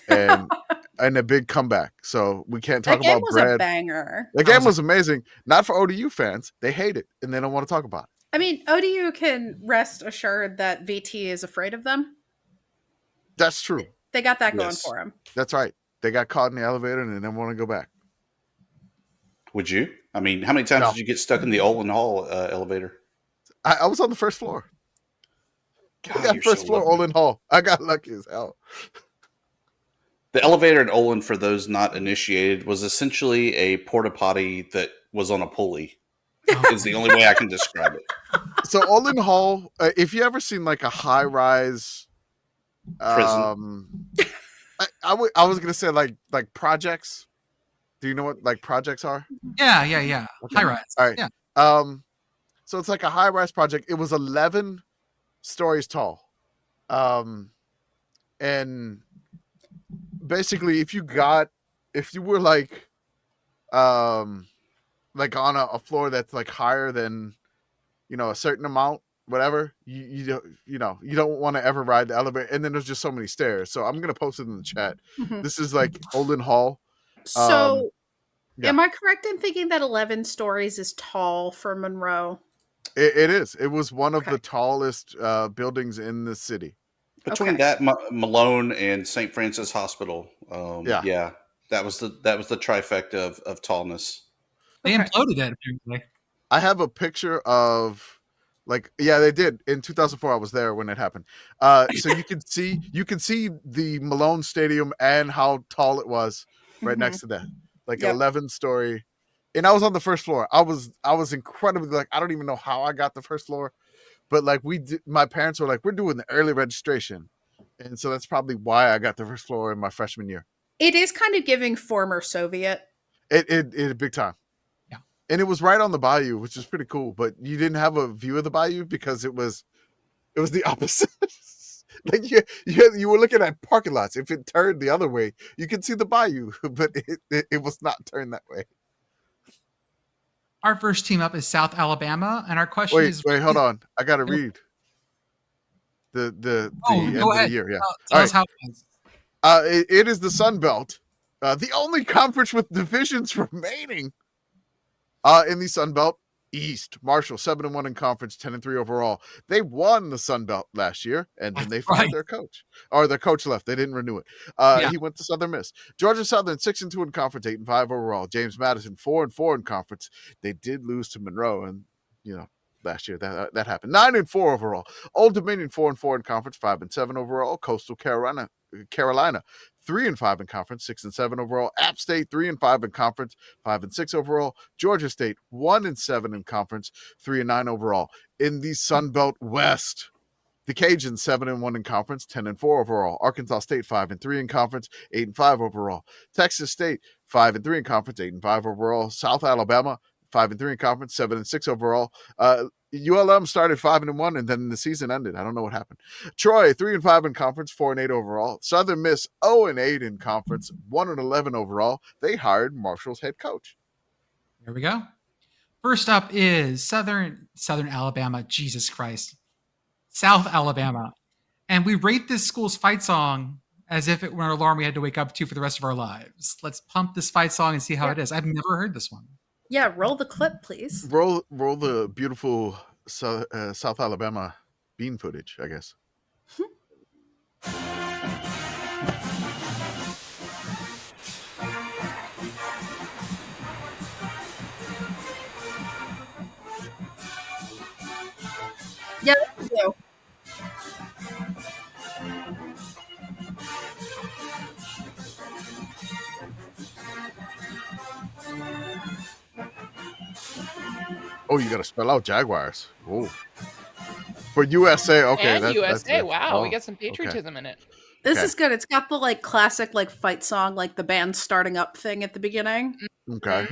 and a big comeback. So we can't talk That game about was bread. a banger. The game was amazing. Not for ODU fans. They hate it and they don't want to talk about it. I mean, ODU can rest assured that VT is afraid of them. That's true. They got that going Yes. for them. That's right. They got caught in the elevator and they didn't want to go back. Would you? I mean, how many times No. did you get stuck in the Olin Hall elevator? I was on the first floor. I God, got you're first so floor lucky. Olin Hall. I got lucky as hell. The elevator in Olin, for those not initiated, was essentially a porta potty that was on a pulley. Is the only way I can describe it. So Olin Hall, if you ever seen like a high rise, Prison. I was gonna say like projects. Do you know what like projects are? Yeah. Okay. High rise. All right. Yeah. So it's like a high rise project. It was 11 stories tall, and basically, if you were like on a floor that's like higher than a certain amount, whatever, you don't want to ever ride the elevator. And then there's just so many stairs. So I'm gonna post it in the chat. Mhm. This is like Olin Hall. So, yeah. am I correct in thinking that 11 stories is tall for Monroe? It is. It was one of the tallest buildings in the city. Between that, Malone, and St. Francis Hospital, Yeah. that was the trifecta of tallness. They imploded it. Apparently. I have a picture of they did in 2004. I was there when it happened. So you can see the Malone Stadium and how tall it was right next to that, like an 11-story. And I was on the first floor. I was incredibly I don't even know how I got the first floor, but my parents were like, we're doing the early registration, and so that's probably why I got the first floor in my freshman year. It is kind of giving former Soviet. It big time. Yeah. And it was right on the bayou, which is pretty cool, but you didn't have a view of the bayou because it was the opposite. Like you were looking at parking lots. If it turned the other way, you could see the bayou, but it was not turned that way. Our first team up is South Alabama, and our question is... Wait, hold on. I got to read the end go of ahead. the year. Yeah. Tell us how it is. It is the Sun Belt, the only conference with divisions remaining in the Sun Belt. East, Marshall 7-1 in conference, 10-3 overall. They won the Sun Belt last year, and then they fired their coach. Or their coach left. They didn't renew it. He went to Southern Miss. Georgia Southern 6-2 in conference, 8-5 overall. James Madison 4-4 in conference. They did lose to Monroe, and last year that happened. 9-4 overall. Old Dominion 4-4 in conference, 5-7 overall. Coastal Carolina 3-5 in conference, 6-7 overall. App State 3-5 in conference, 5-6 overall. Georgia State 1-7 in conference, 3-9 overall. In the Sun Belt West, the Cajuns 7-1 in conference, 10-4 overall. Arkansas State 5-3 in conference, 8-5 overall. Texas State 5-3 in conference, 8-5 overall. South Alabama 5-3 in conference, 7-6 overall. ULM started 5-1, and then the season ended. I don't know what happened. Troy 3-5 in conference, 4-8 overall. Southern Miss 0-8 in conference, 1-11 overall. They hired Marshall's head coach. There we go. First up is Southern Alabama. Jesus Christ, South Alabama, and we rate this school's fight song as if it were an alarm we had to wake up to for the rest of our lives. Let's pump this fight song and see how it is. I've never heard this one. Yeah, roll the clip, please. Roll the beautiful South Alabama bean footage, I guess. Yeah, thank you. Oh, you got to spell out Jaguars. Oh, for USA. Okay, And USA. Wow, we got some okay. patriotism in it. This is good. It's got the classic fight song, the band starting up thing at the beginning. Okay.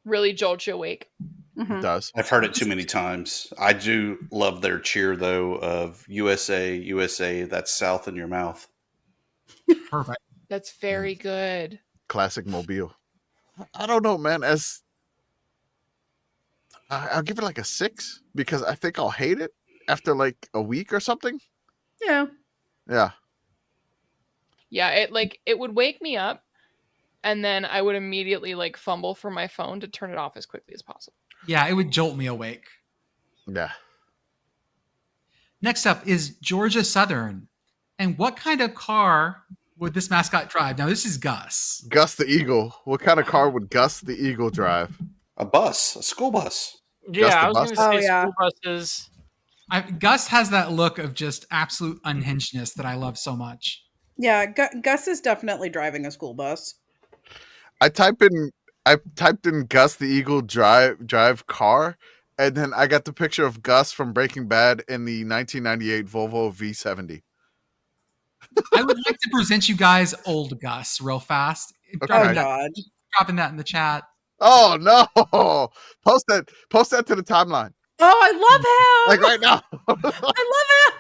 Really jolts you awake. It does. I've heard it too many times. I do love their cheer though of USA, USA. That's South in your mouth. Perfect. That's very good. Classic Mobile. I don't know, man. I'll give it like a 6 because I think I'll hate it after like a week or something. Yeah. Yeah. Yeah, it would wake me up, and then I would immediately like fumble for my phone to turn it off as quickly as possible. Yeah, it would jolt me awake. Yeah. Next up is Georgia Southern. And what kind of car would this mascot drive? Now, this is Gus. Gus the Eagle. What kind of car would Gus the Eagle drive? A bus, a school bus. Yeah, I was bus? going to say Oh, yeah. school buses. Gus has that look of just absolute unhingedness that I love so much. Yeah, Gus is definitely driving a school bus. I typed in Gus the Eagle drive car, and then I got the picture of Gus from Breaking Bad in the 1998 Volvo V70. I would like to present you guys old Gus real fast. Okay. Dropping God. that in the chat. Oh no! Post that to the timeline. Oh, I love him. Like right now. I love him.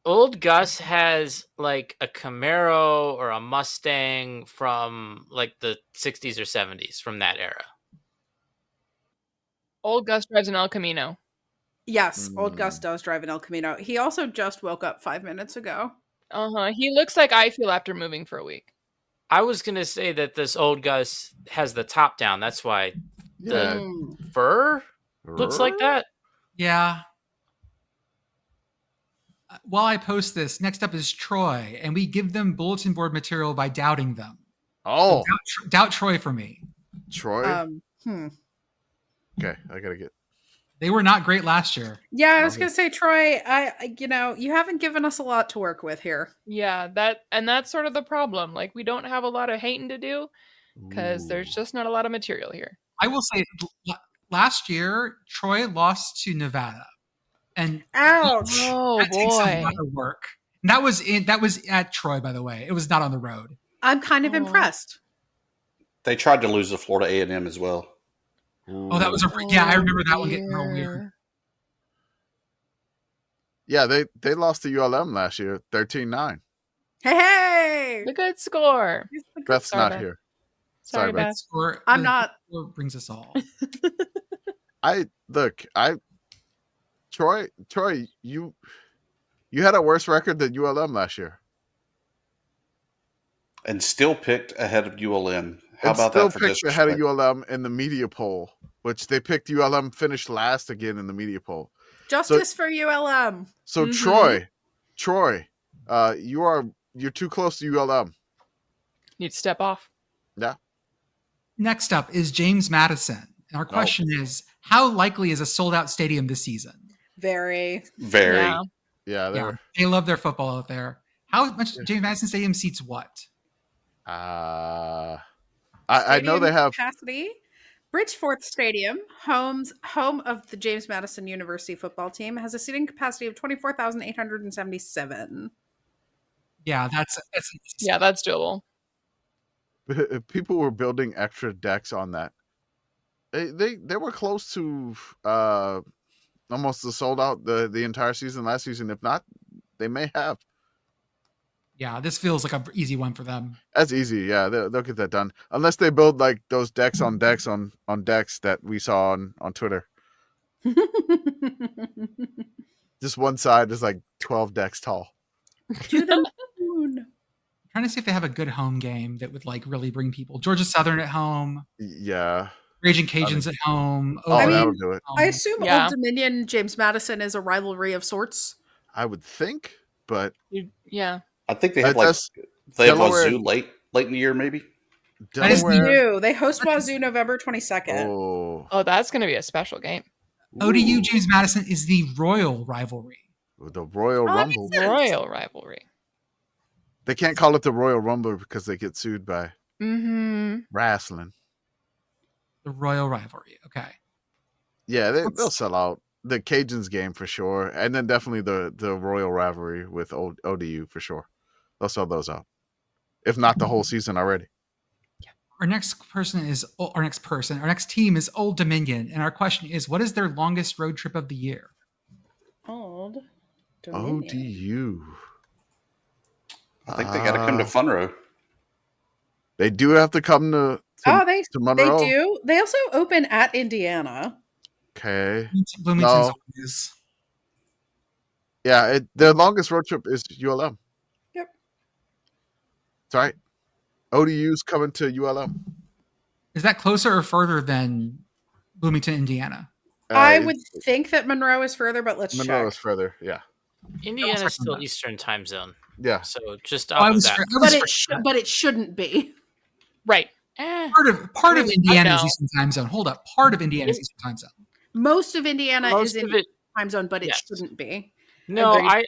Old Gus has like a Camaro or a Mustang from like the 60s or 70s from that era. Old Gus drives an El Camino. Yes, old Gus does drive an El Camino. He also just woke up 5 minutes ago. He looks like I feel after moving for a week. I was going to say that this old Gus has the top down. That's why Yeah. the fur looks like that. Yeah. While I post this, next up is Troy, and we give them bulletin board material by doubting them. Oh, So doubt Troy for me. Troy. Okay, I gotta get. They were not great last year. Yeah, I was gonna say, Troy. You haven't given us a lot to work with here. Yeah, that's sort of the problem. Like, we don't have a lot of hating to do because there's just not a lot of material here. I will say, last year Troy lost to Nevada, and Ouch! Oh that takes a boy. lot of work. And that was at Troy, by the way. It was not on the road. I'm kind of impressed. They tried to lose to Florida A&M as well. Oh, that was I remember that one getting real weird. Yeah, they lost to ULM last year, 13-9. Hey, The good score. Beth's Sorry, not Beth. here. Sorry, Beth. Beth. Score, I'm the not. score brings us all. Troy, you had a worse record than ULM last year. And still picked ahead of ULM. How And about still that for picked ahead of disrespect? ULM in the media poll, which they picked ULM finished last again in the media poll. Justice for ULM. So Mhm. Troy, you're too close to ULM. Need to step off. Yeah. Next up is James Madison. And our question is, how likely is a sold-out stadium this season? Very. Very. Yeah. Yeah, They love their football out there. How much James Madison Stadium seats what? I know they Stadium have. capacity. Bridgeforth Stadium, home of the James Madison University football team, has a seating capacity of 24,877. Yeah, that's doable. People were building extra decks on that. They were close to almost the sold out the entire season last season. If not, they may have. Yeah, this feels like an easy one for them. That's easy. Yeah, they'll get that done. Unless they build like those decks on decks on decks that we saw on Twitter. Just one side is like 12 decks tall. To the moon. Trying to see if they have a good home game that would like really bring people. Georgia Southern at home. Yeah. Ragin Cajuns at home. That'll do it. I assume Yeah. Old Dominion James Madison is a rivalry of sorts. I would think, but Yeah. I think they have Delaware- Wazoo late in the year, maybe. That is New. They host Wazoo November 22nd. Oh, that's going to be a special game. ODU James Madison is the Royal rivalry. The Royal Rumble. Royal rivalry. They can't call it the Royal Rumble because they get sued by wrestling. The Royal rivalry. Okay. Yeah, they'll sell out the Cajuns game for sure, and then definitely the Royal rivalry with ODU for sure. They'll sell those out, if not the whole season already. Our next team is Old Dominion, and our question is, what is their longest road trip of the year? Old Dominion. ODU. I think they got to come to Funro. They do have to come to They Monroe. do. They also open at Indiana. Okay. Bloomington's No. always. Yeah, their longest road trip is ULM. Yep. That's right. ODU's coming to ULM. Is that closer or further than Bloomington, Indiana? I would think that Monroe is further, but let's Monroe check. is further, yeah. Indiana is still Eastern time zone. Yeah. So just off of that. But it shouldn't be. Right. Part of Indiana is Eastern time zone. Hold up. Part of Indiana is Eastern time zone. Most of Indiana is in time zone, but it shouldn't be. No, Agreed.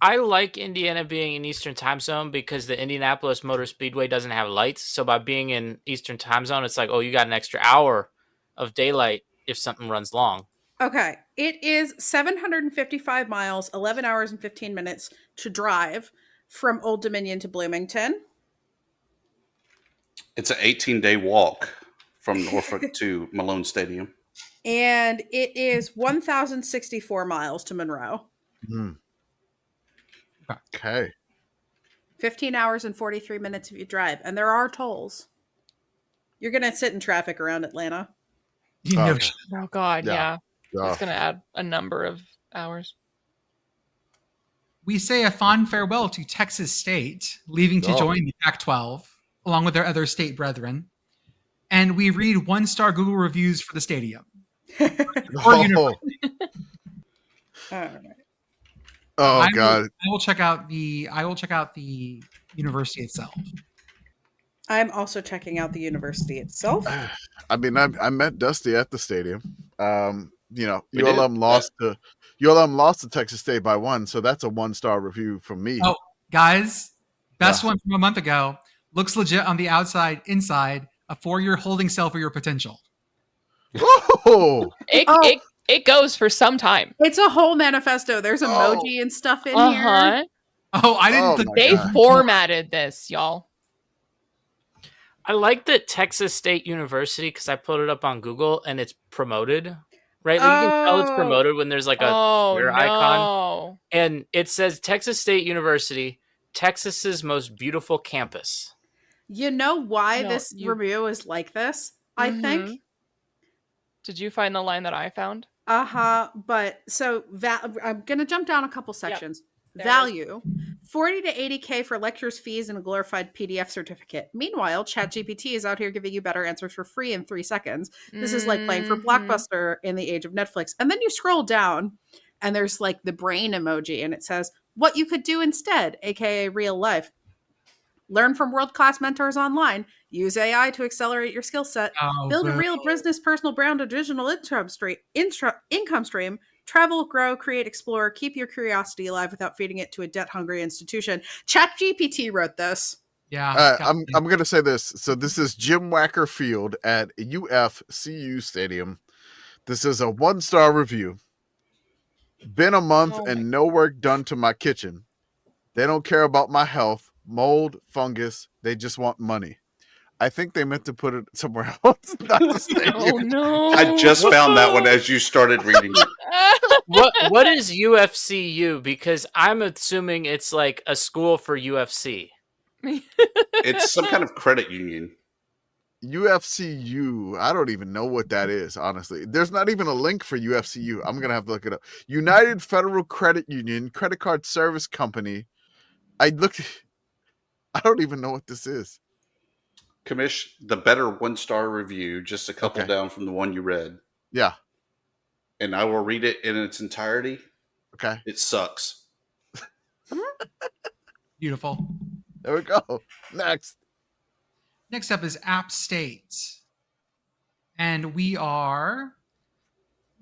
I like Indiana being in Eastern time zone because the Indianapolis Motor Speedway doesn't have lights. So by being in Eastern time zone, it's like, oh, you got an extra hour of daylight if something runs long. Okay. It is 755 miles, 11 hours and 15 minutes to drive from Old Dominion to Bloomington. It's an 18-day walk from Norfolk to Malone Stadium. And it is 1,064 miles to Monroe. Okay. 15 hours and 43 minutes if you drive. And there are tolls. You're going to sit in traffic around Atlanta. Oh, God, yeah. Yeah. It's going to add a number of hours. We say a fond farewell to Texas State, leaving to join the Pac-12, along with their other state brethren. And we read one-star Google reviews for the stadium. Or university. All right. Oh God! I will check out the university itself. I'm also checking out the university itself. I mean, I met Dusty at the stadium. ULM lost to Texas State by 1, so that's a 1-star review from me. Oh, guys, best one from a month ago. Looks legit on the outside, inside. A 4-year holding cell for your potential. Oh, it goes for some time. It's a whole manifesto. There's emoji and stuff in here. Oh, I didn't. They formatted this, y'all. I like that Texas State University because I pulled it up on Google and it's promoted. Right, like you can tell it's promoted when there's like a Twitter icon, and it says Texas State University, Texas's most beautiful campus. You know why this review is like this? I think. Did you find the line that I found? But so I'm going to jump down a couple sections. Yep. Value, 40 to 80K for lectures, fees, and a glorified PDF certificate. Meanwhile, ChatGPT is out here giving you better answers for free in 3 seconds. This is like playing for Blockbuster in the age of Netflix. And then you scroll down and there's like the brain emoji and it says what you could do instead, aka real life. Learn from world-class mentors online. Use AI to accelerate your skill set. Build a real business personal brand or digital income stream. Travel, grow, create, explore. Keep your curiosity alive without feeding it to a debt-hungry institution. ChatGPT wrote this. Yeah. I'm going to say this. So this is Jim Wacker Field at UFCU Stadium. This is a 1-star review. Been a month and no work done to my kitchen. They don't care about my health, mold, fungus. They just want money. I think they meant to put it somewhere else. Not the stadium. Oh no! I just found that one as you started reading it. What is UFCU? Because I'm assuming it's like a school for UFC. It's some kind of credit union. UFCU. I don't even know what that is, honestly. There's not even a link for UFCU. I'm going to have to look it up. United Federal Credit Union, Credit Card Service Company. I don't even know what this is. Commish, the better 1-star review, just a couple down from the one you read. Yeah. And I will read it in its entirety. Okay. It sucks. Beautiful. There we go. Next up is App State. And we are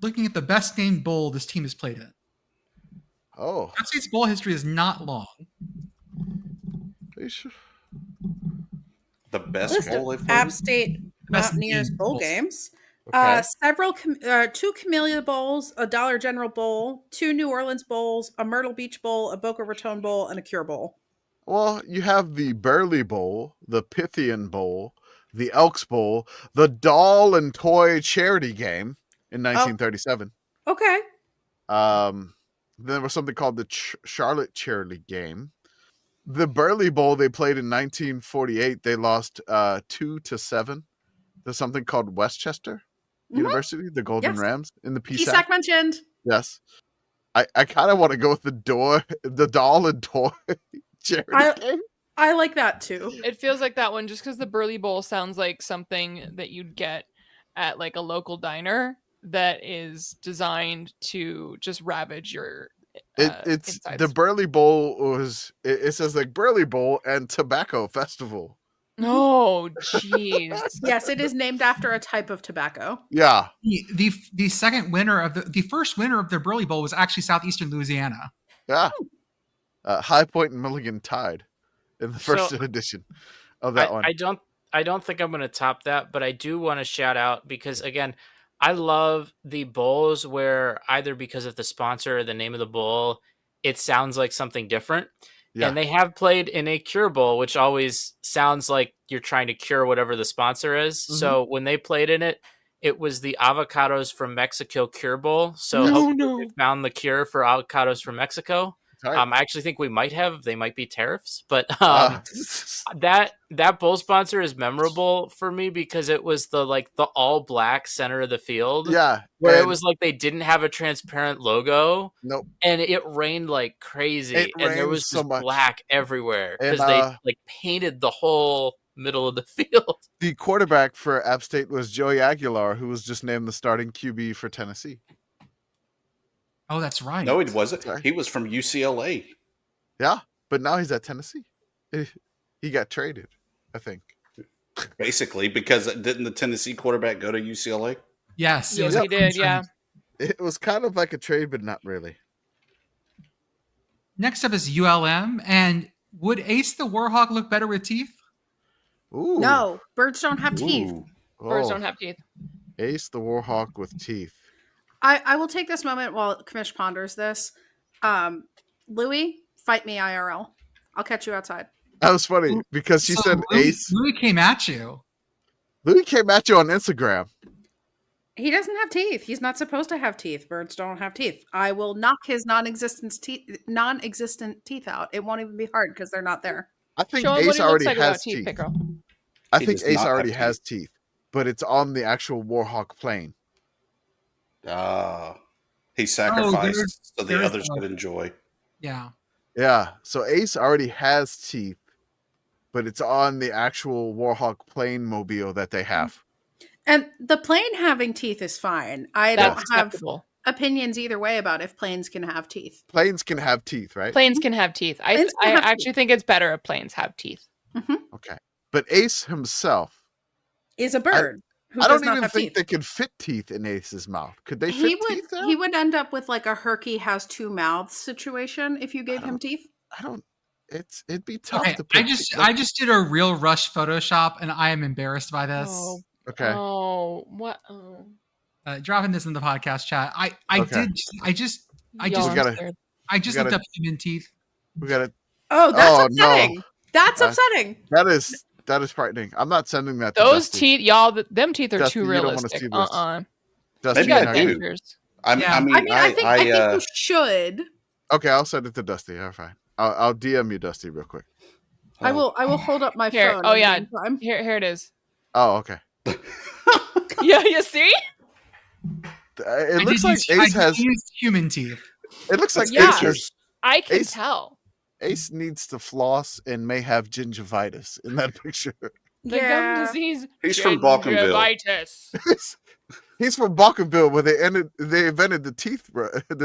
looking at the best named bowl this team has played in. Oh. App State's bowl history is not long. The best bowl they've played? App State Mountaineers bowl games. Okay. 2 Camellia Bowls, a Dollar General Bowl, 2 New Orleans Bowls, a Myrtle Beach Bowl, a Boca Raton Bowl, and a Cure Bowl. Well, you have the Burley Bowl, the Pythian Bowl, the Elks Bowl, the Doll and Toy Charity Game in 1937. Okay. Then there was something called the Charlotte Charity Game. The Burley Bowl they played in 1948, they lost 2-7 to something called Westchester University, the Golden Yes. Rams in the PSAC. PSAC mentioned. Yes. I kind of want to go with the doll and toy charity game. I like that too. It feels like that one just because the Burley Bowl sounds like something that you'd get at like a local diner that is designed to just ravage your It's insides. the Burley Bowl was it says like Burley Bowl and Tobacco Festival. Oh, jeez. Yes, it is named after a type of tobacco. Yeah. The second winner of the first winner of the Burley Bowl was actually Southeastern Louisiana. Yeah. High Point and Milligan tied in the first edition of that one. I don't think I'm going to top that, but I do want to shout out because again, I love the bowls where either because of the sponsor or the name of the bowl, it sounds like something different. Yeah. And they have played in a cure bowl, which always sounds like you're trying to cure whatever the sponsor is. Mm-hmm. So when they played in it, it was the Avocados from Mexico Cure Bowl. So they found the cure for avocados from Mexico. Right. I actually think they might be tariffs, but that bowl sponsor is memorable for me because it was the all black center of the field. Yeah. Where it was like they didn't have a transparent logo. Nope. And it rained like crazy. And there was just black everywhere because they painted the whole middle of the field. The quarterback for App State was Joey Aguilar, who was just named the starting QB for Tennessee. Oh, that's right. No, he wasn't. Sorry. He was from UCLA. Yeah, but now he's at Tennessee. He got traded, I think. Basically, because didn't the Tennessee quarterback go to UCLA? Yes, he did, yeah. It was kind of like a trade, but not really. Next up is ULM, and would Ace the Warhawk look better with teeth? Ooh. No, birds don't have teeth. Birds don't have teeth. Ace the Warhawk with teeth. I will take this moment while Commish ponders this. Louie, fight me IRL. I'll catch you outside. That was funny because she said Ace. Louie came at you. Louie came at you on Instagram. He doesn't have teeth. He's not supposed to have teeth. Birds don't have teeth. I will knock his non-existent teeth out. It won't even be hard because they're not there. I think Ace already has teeth. I think Ace already has teeth, but it's on the actual Warhawk plane. He sacrificed so the others could enjoy. Yeah. Yeah. So Ace already has teeth, but it's on the actual Warhawk plane mobile that they have. And the plane having teeth is fine. I don't have opinions either way about if planes can have teeth. Planes can have teeth, right? Planes can have teeth. I actually think it's better if planes have teeth. Mm-hmm. Okay. But Ace himself is a bird. I don't even think they could fit teeth in Ace's mouth. Could they fit teeth there? He would end up with like a Herky has two mouths situation if you gave him teeth. It'd be tough to put I just did a real rush Photoshop and I am embarrassed by this. Oh, okay. Oh, what? Oh. Dropping this in the podcast chat. I just looked up human teeth. We got it. Oh, that's upsetting. No. That's upsetting. That is frightening. I'm not sending that to those Dusty. teeth, y'all. Them teeth are Dusty, too realistic. Maybe I do. I mean, I think you should. Okay, I'll send it to Dusty. All right, I'll DM you, Dusty, real quick. I will hold up my phone. Oh yeah, here it is. Oh, okay. Yeah, you see? It looks like Ace has human teeth. It looks like Ace. I can tell. Ace needs to floss and may have gingivitis in that picture. The gum disease. He's from Balkanville. He's from Balkanville, where they invented the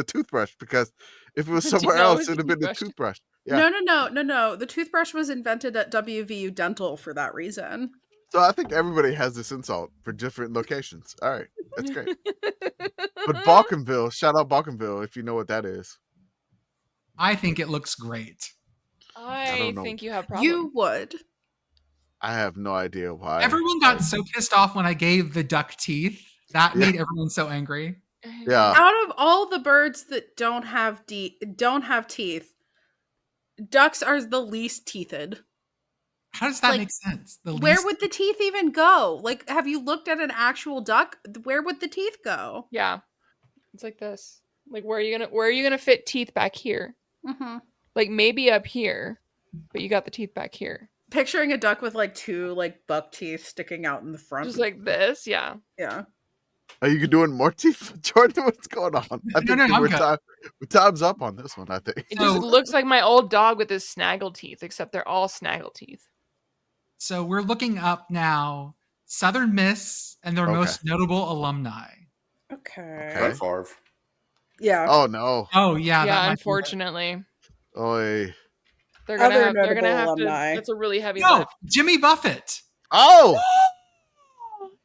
toothbrush because if it was somewhere else, it'd have been the toothbrush. Yeah. No. The toothbrush was invented at WVU Dental for that reason. So I think everybody has this insult for different locations. All right, that's great. But Balkanville, shout out Balkanville if you know what that is. I think it looks great. I think you have problems. You would. I have no idea why. Everyone got so pissed off when I gave the duck teeth. That made everyone so angry. Yeah. Out of all the birds that don't have teeth, ducks are the least teethed. How does that make sense? Where would the teeth even go? Like, have you looked at an actual duck? Where would the teeth go? Yeah, it's like this. Like, where are you gonna fit teeth back here? Mm-hmm. Like maybe up here, but you got the teeth back here. Picturing a duck with like two like buck teeth sticking out in the front. Just like this, yeah. Yeah. Are you doing more teeth, Jordan? What's going on? I think I'm we're good. time's up on this one. I think. It just looks like my old dog with his snaggle teeth, except they're all snaggle teeth. So we're looking up now Southern Miss and their most notable alumni. Okay. Brett Favre. Yeah. Oh no. Oh yeah. Yeah, unfortunately. Oy. They're gonna Other have to. alumni. That's a really heavy No, lift. Jimmy Buffett. Oh,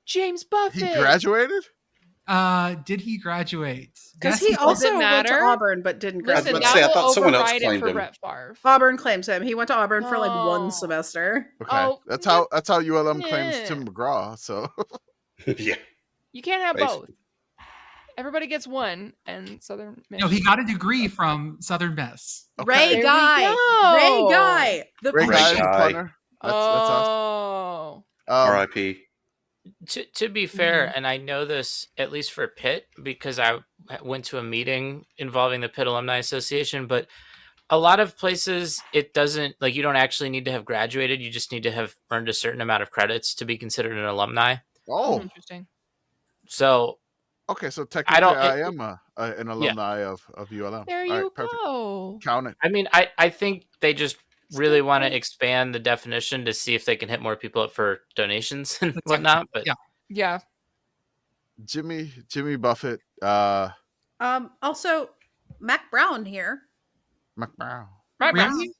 James Buffett. he graduated. Did he graduate? Because Yes, he also Doesn't went to matter. Auburn but didn't Listen, graduate. Let's say, I that thought will someone else override it claimed for him. Brett Favre. Auburn claims him. He went to Auburn for like Oh. one semester. Okay, Oh, that's how ULM claims yeah. Tim McGraw. So Yeah. You can't have Basically. both. Everybody gets one, and Southern Miss. No, he got a degree from Southern Miss. Ray There we Guy. go. Ray Guy. The Ray Ray Guy, the Guy. punter. That's us. Oh. R.I.P. To be fair, and I know this at least for Pitt because I went to a meeting involving the Pitt Alumni Association, but a lot of places it doesn't, like, you don't actually need to have graduated. You just need to have earned a certain amount of credits to be considered an alumni. Oh, Interesting. So okay. So technically, don't- I am an alumni of ULM. There All you right, perfect. go. Count it. I mean, I think they just really want to expand the definition to see if they can hit more people up for donations and whatnot. But Yeah. Yeah. Jimmy Buffett. Also Mac Brown here. Mac Brown. Really?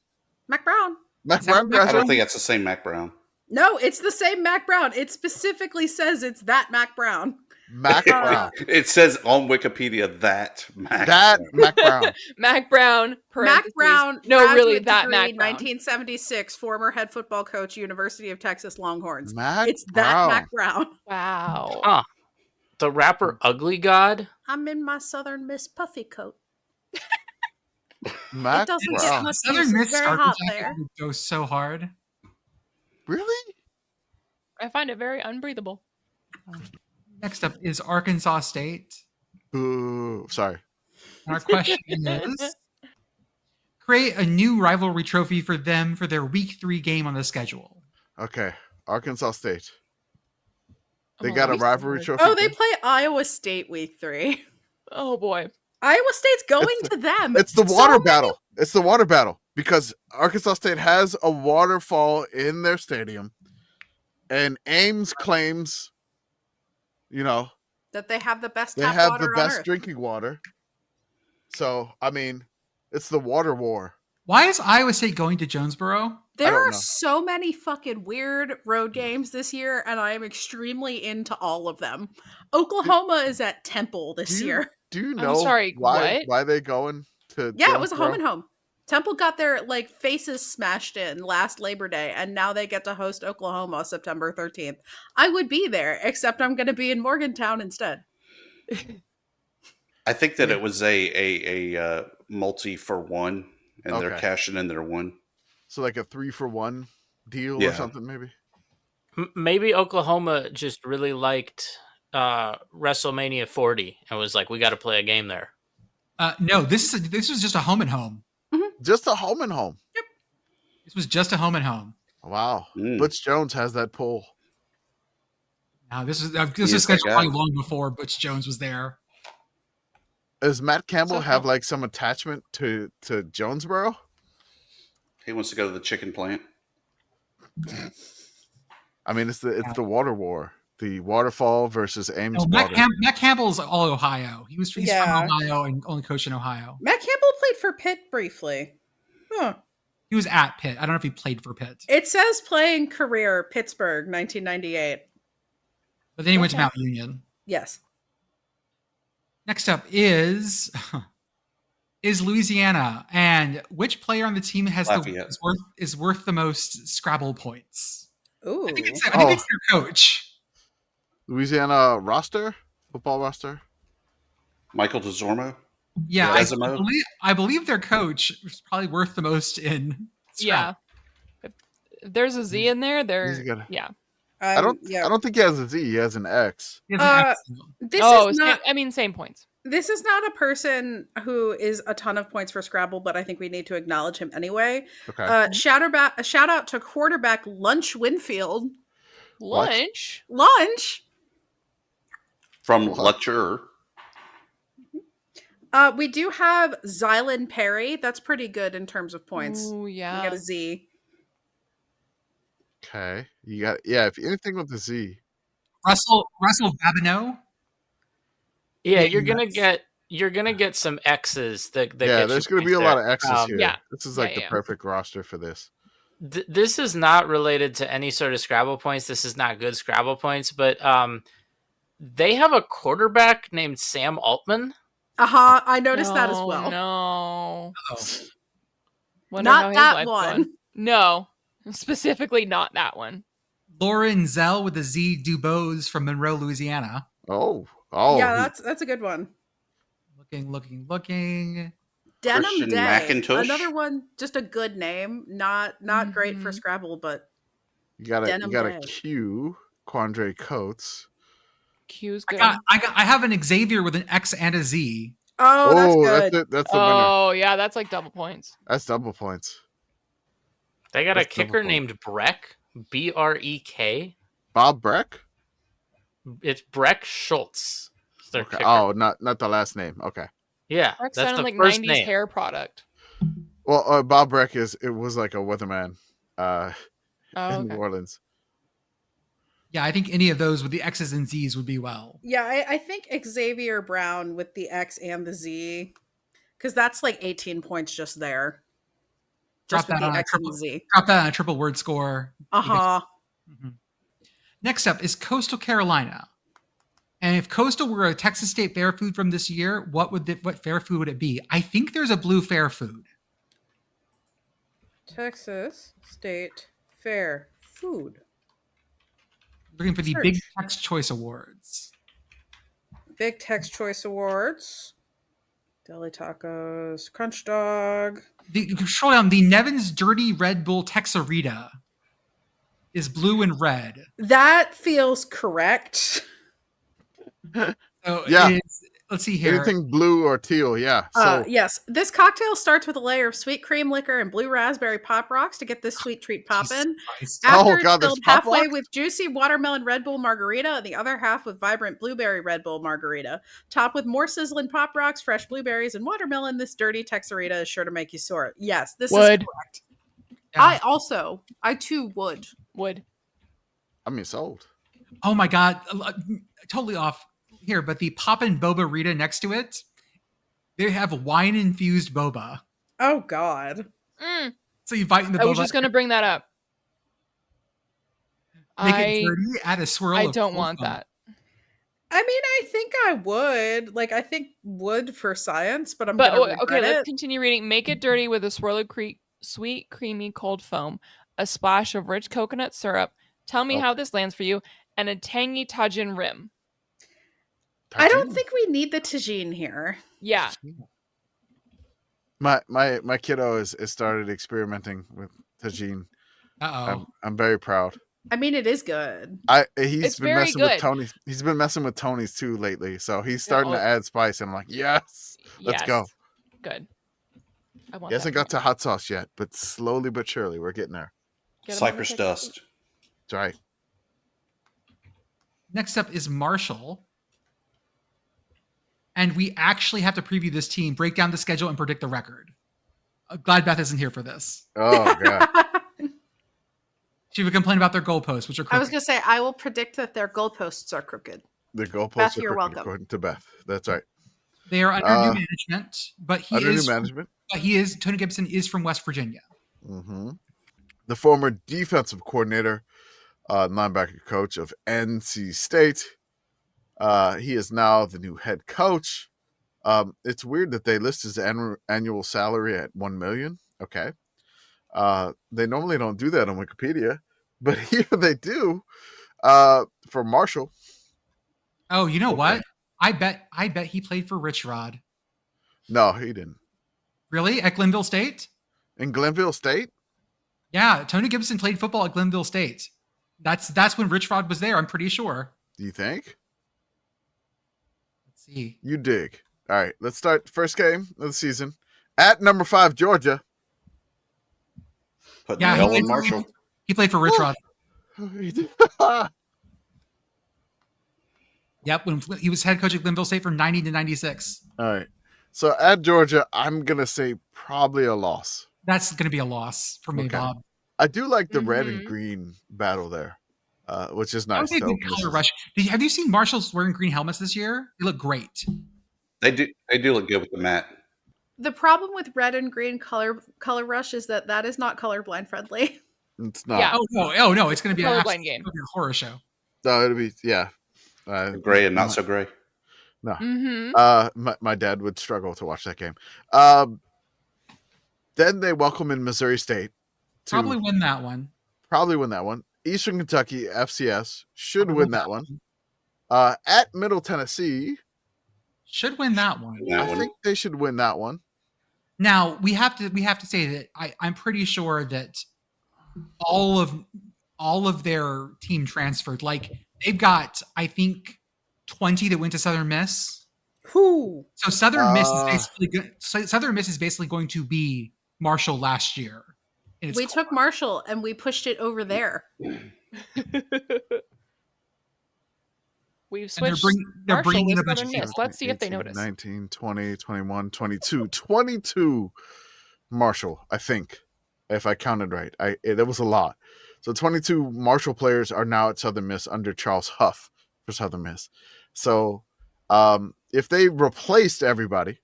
Mac Brown. Mac Is that Brown Mac I don't graduated. think that's the same Mac Brown. No, it's the same Mac Brown. It specifically says it's that Mac Brown. Mac Brown. It says on Wikipedia that Mac. That Mac Brown. Mac Brown. Mac parentheses. Brown. No, really, graduate that degree, Mac Brown. 1976, former head football coach, University of Texas Longhorns. Mac It's that Brown. Mac Brown. Wow. Huh. The rapper Ugly God. I'm in my Southern Miss puffy coat. Mac It doesn't Brown. get much Southern use. Miss It's very starter hot jacket there. would go so hard. Really? I find it very unbreathable. Next up is Arkansas State. Boo. Sorry. And our question is: create a new rivalry trophy for them for their Week 3 game on the schedule. Okay. Arkansas State. They Oh, got a we rivalry started. trophy. Oh, they play Iowa State week 3. Oh boy. Iowa State's going to them. It's the So water many- battle. It's the water battle because Arkansas State has a waterfall in their stadium, and Ames claims, that they have the best they tap have water the on best earth. drinking water. So I mean, it's the water war. Why is Iowa State going to Jonesboro? There don't are know. so many fucking weird road games this year, and I am extremely into all of them. Oklahoma is at Temple this year. Do you I'm know sorry, why what? they going to? Yeah, it was a home Jonesboro? and home. Temple got their like faces smashed in last Labor Day, and now they get to host Oklahoma September 13th. I would be there, except I'm going to be in Morgantown instead. I think that it was a multi for one, and they're Okay. cashing in their one. So like a 3-for-1 deal or Yeah. something, maybe. Maybe Oklahoma just really liked WrestleMania 40 and was like, we got to play a game there. No, this was just a home and home. Just a home and home. This was just a home and home. Wow. Mm. Butch Jones has that pull. Now this was He is that scheduled guy. probably long before Butch Jones was there. Does Matt Campbell So have cool. like some attachment to Jonesboro? He wants to go to the chicken plant. I mean, it's the water war, the waterfall versus Ames No, Matt, water. Matt Campbell's all Ohio. He's Yeah. from Ohio and only coached in Ohio. Matt Campbell played for Pitt briefly. Huh. He was at Pitt. I don't know if he played for Pitt, It says playing career Pittsburgh 1998. but then he went to Okay. Mount Union. Yes. Next up is Louisiana, and which player on the team has Lafayette. is worth the most Scrabble points? Ooh. I think it's their coach. Louisiana football roster. Michael DeZormo. Yeah, Desimo? I believe their coach is probably worth the most in Yeah. Scrabble. If there's a Z in there, He's got a- yeah. I don't think he has a Z. He has an X. He has an accent. This Oh, is not. same points. This is not a person who is a ton of points for Scrabble, but I think we need to acknowledge him anyway. Okay. Shout out to quarterback Lunch Winfield. Lunch? Lunch? From Lutcher. We do have Xylan Perry. That's pretty good in terms of points. Oh, yeah. You got a Z. Okay. You got if anything with the Z. Russell Babineau. Yeah, you're gonna get some X's that Yeah, get there's you gonna be a points lot there. of X's here. Yeah. This is like Yeah, the perfect roster for this. This is not related to any sort of Scrabble points. This is not good Scrabble points, but they have a quarterback named Sam Altman. I noticed that as well. No. Oh. Wonder Not how his that life's one. going. No, specifically not that one. Lauren Zell with a Z Dubose from Monroe, Louisiana. Oh, Yeah, that's a good one. Looking. Denim Christian Day. McIntosh? Another one, just a good name. Not great for Scrabble, but you got Denim a Day. Q, Quandre Coates. Q's good. I have an Xavier with an X and a Z. Oh, that's good. That's the winner. Oh, yeah, that's like double points. That's double points. They got That's a kicker named Breck, Brek. Bob Breck? It's Breck Schultz. It's their Okay. kicker. Oh, not the last name. Okay. Yeah, That that's sounded the like first 90s name. hair product. Well, Bob Breck was like a weatherman Oh, in okay. New Orleans. Yeah, I think any of those with the X's and Z's would be well. Yeah, I think Xavier Brown with the X and the Z, because that's like 18 points just there. Just with the X and the Z. Drop that on a triple word score. Mm-hmm. Next up is Coastal Carolina. And if Coastal were a Texas State fair food from this year, what fair food would it be? I think there's a blue fair food. Texas State Fair food. Looking for the Big Tex Choice Awards. Big Tex Choice Awards. Deli tacos, crunch dog. Scroll down. The Nevin's Dirty Red Bull Texarita is blue and red. That feels correct. So Yeah. let's see here. Anything blue or teal, yeah. So Yes, this cocktail starts with a layer of sweet cream liquor and blue raspberry pop rocks to get this sweet treat poppin'. After it's there's filled Pop halfway Rocks? with juicy watermelon Red Bull margarita and the other half with vibrant blueberry Red Bull margarita. Topped with more sizzling pop rocks, fresh blueberries, and watermelon, this dirty Texarita is sure to make you soar. Yes, this is correct. Yeah. I too would. I mean, sold. Oh my God. Totally off here, but the Poppin' Boba Rita next to it, they have wine infused boba. Oh God. So you bite in the boba. I was just going to bring that up. Make it dirty, add a swirl I of don't cold want foam. that. I mean, I think I would. Like, I think would for science, but I'm gonna regret okay, it. let's continue reading. Make it dirty with a swirl of sweet, creamy, cold foam, a splash of rich coconut syrup. Tell me how this lands for you, and a tangy tajin rim. I don't think we need the tagine here. Yeah. My kiddo has started experimenting with tagine. I'm very proud. I mean, it is good. He's been messing with Tony's. He's been messing with Tony's too lately, so he's starting to add spice. And I'm like, yes, let's go. Good. I want. He hasn't got to hot sauce yet, but slowly but surely we're getting there. Cypress dust. That's right. Next up is Mashall. And we actually have to preview this team, break down the schedule, and predict the record. Glad Beth isn't here for this. Oh, God. She would complain about their goalposts, which are crooked. I was going to say, I will predict that their goalposts are crooked. The goalposts Beth, are you're crooked, welcome. according to Beth. That's right. They are under new management, but Tony Gibson is from West Virginia. Mm-hmm. The former defensive coordinator, linebacker coach of NC State. He is now the new head coach. It's weird that they list his annual salary at $1 million. Okay. They normally don't do that on Wikipedia, but here they do. For Mashall. Oh, you know what? I bet he played for Rich Rod. No, he didn't. Really? At Glenville State? In Glenville State? Yeah, Tony Gibson played football at Glenville State. That's when Rich Rod was there, I'm pretty sure. Do you think? Let's see. You dig. All right, let's start the first game of the season at number 5, Georgia. Put Yeah, L in Marshall. he played for Rich Rod. All Yep, when he was head coach at Glenville State from 90 to 96. right, so at Georgia, I'm gonna say probably a loss. That's going to be a loss for me, Okay. Bob. I do like the red and green battle there, which is That nice. would be a good color rush. Have you seen Marshall's wearing green helmets this year? They look great. They do look good with the mat. The problem with red and green color rush is that is not colorblind friendly. It's not. Yeah. Oh no, it's going to be Colorblind game. a horror show. No, it'll be Gray and not so gray. No. Mm-hmm. My dad would struggle to watch that game. Then they welcome in Missouri State. Probably win that one. Eastern Kentucky FCS should win that one. At Middle Tennessee should win that one. I think they should win that one. Now we have to say that I'm pretty sure that all of their team transferred. Like they've got, I think, 20 that went to Southern Miss. Who? So Southern Miss is basically going to be Marshall last year. We took Marshall and we pushed it over there. We've switched they're Marshall bringing with in a bunch Southern of Miss. Let's see if they notice. 19, 20, 21, 22. 22 Marshall, I think, if I counted right. That was a lot. So 22 Marshall players are now at Southern Miss under Charles Huff for Southern Miss. So if they replaced everybody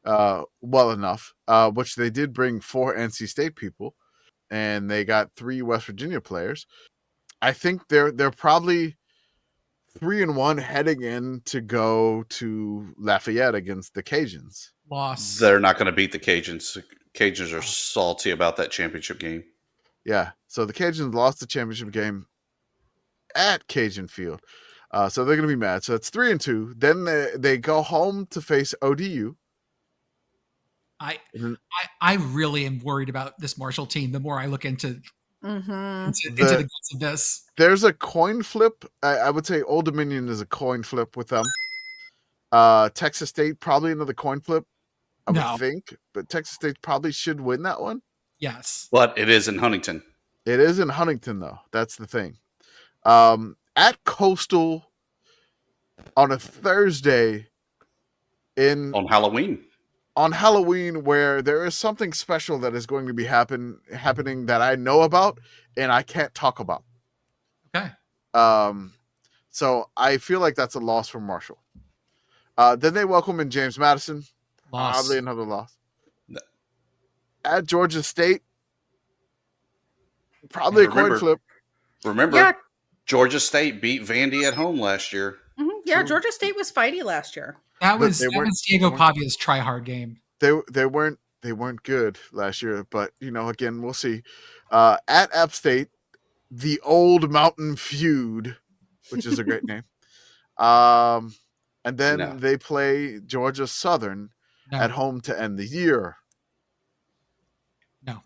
well enough, which they did bring 4 NC State people, and they got 3 West Virginia players, I think they're probably 3-1 heading in to go to Lafayette against the Cajuns. Loss. They're not going to beat the Cajuns. Cajuns are salty about that championship game. Yeah, so the Cajuns lost the championship game at Cajun Field. So they're going to be mad. So it's 3-2. Then they go home to face ODU. I really am worried about this Marshall team. The more I look into the guts of this, there's a coin flip. I would say Old Dominion is a coin flip with them. Texas State probably another coin flip. I would think, but Texas State probably should win that one. Yes, but it is in Huntington. It is in Huntington, though. That's the thing. At Coastal on a Thursday on Halloween. On Halloween, where there is something special that is going to be happening that I know about and I can't talk about. Okay. So I feel like that's a loss for Marshall. Then they welcome in James Madison. Loss. Probably another loss. At Georgia State, probably a coin flip. Remember, Georgia State beat Vandy at home last year. Mm-hmm. Yeah, Georgia State was fighty last year. That was Diego Pavia's try-hard game. They weren't good last year, but again, we'll see. At App State, the Old Mountain Feud, which is a great name. And then they play Georgia Southern at home to end the year. No.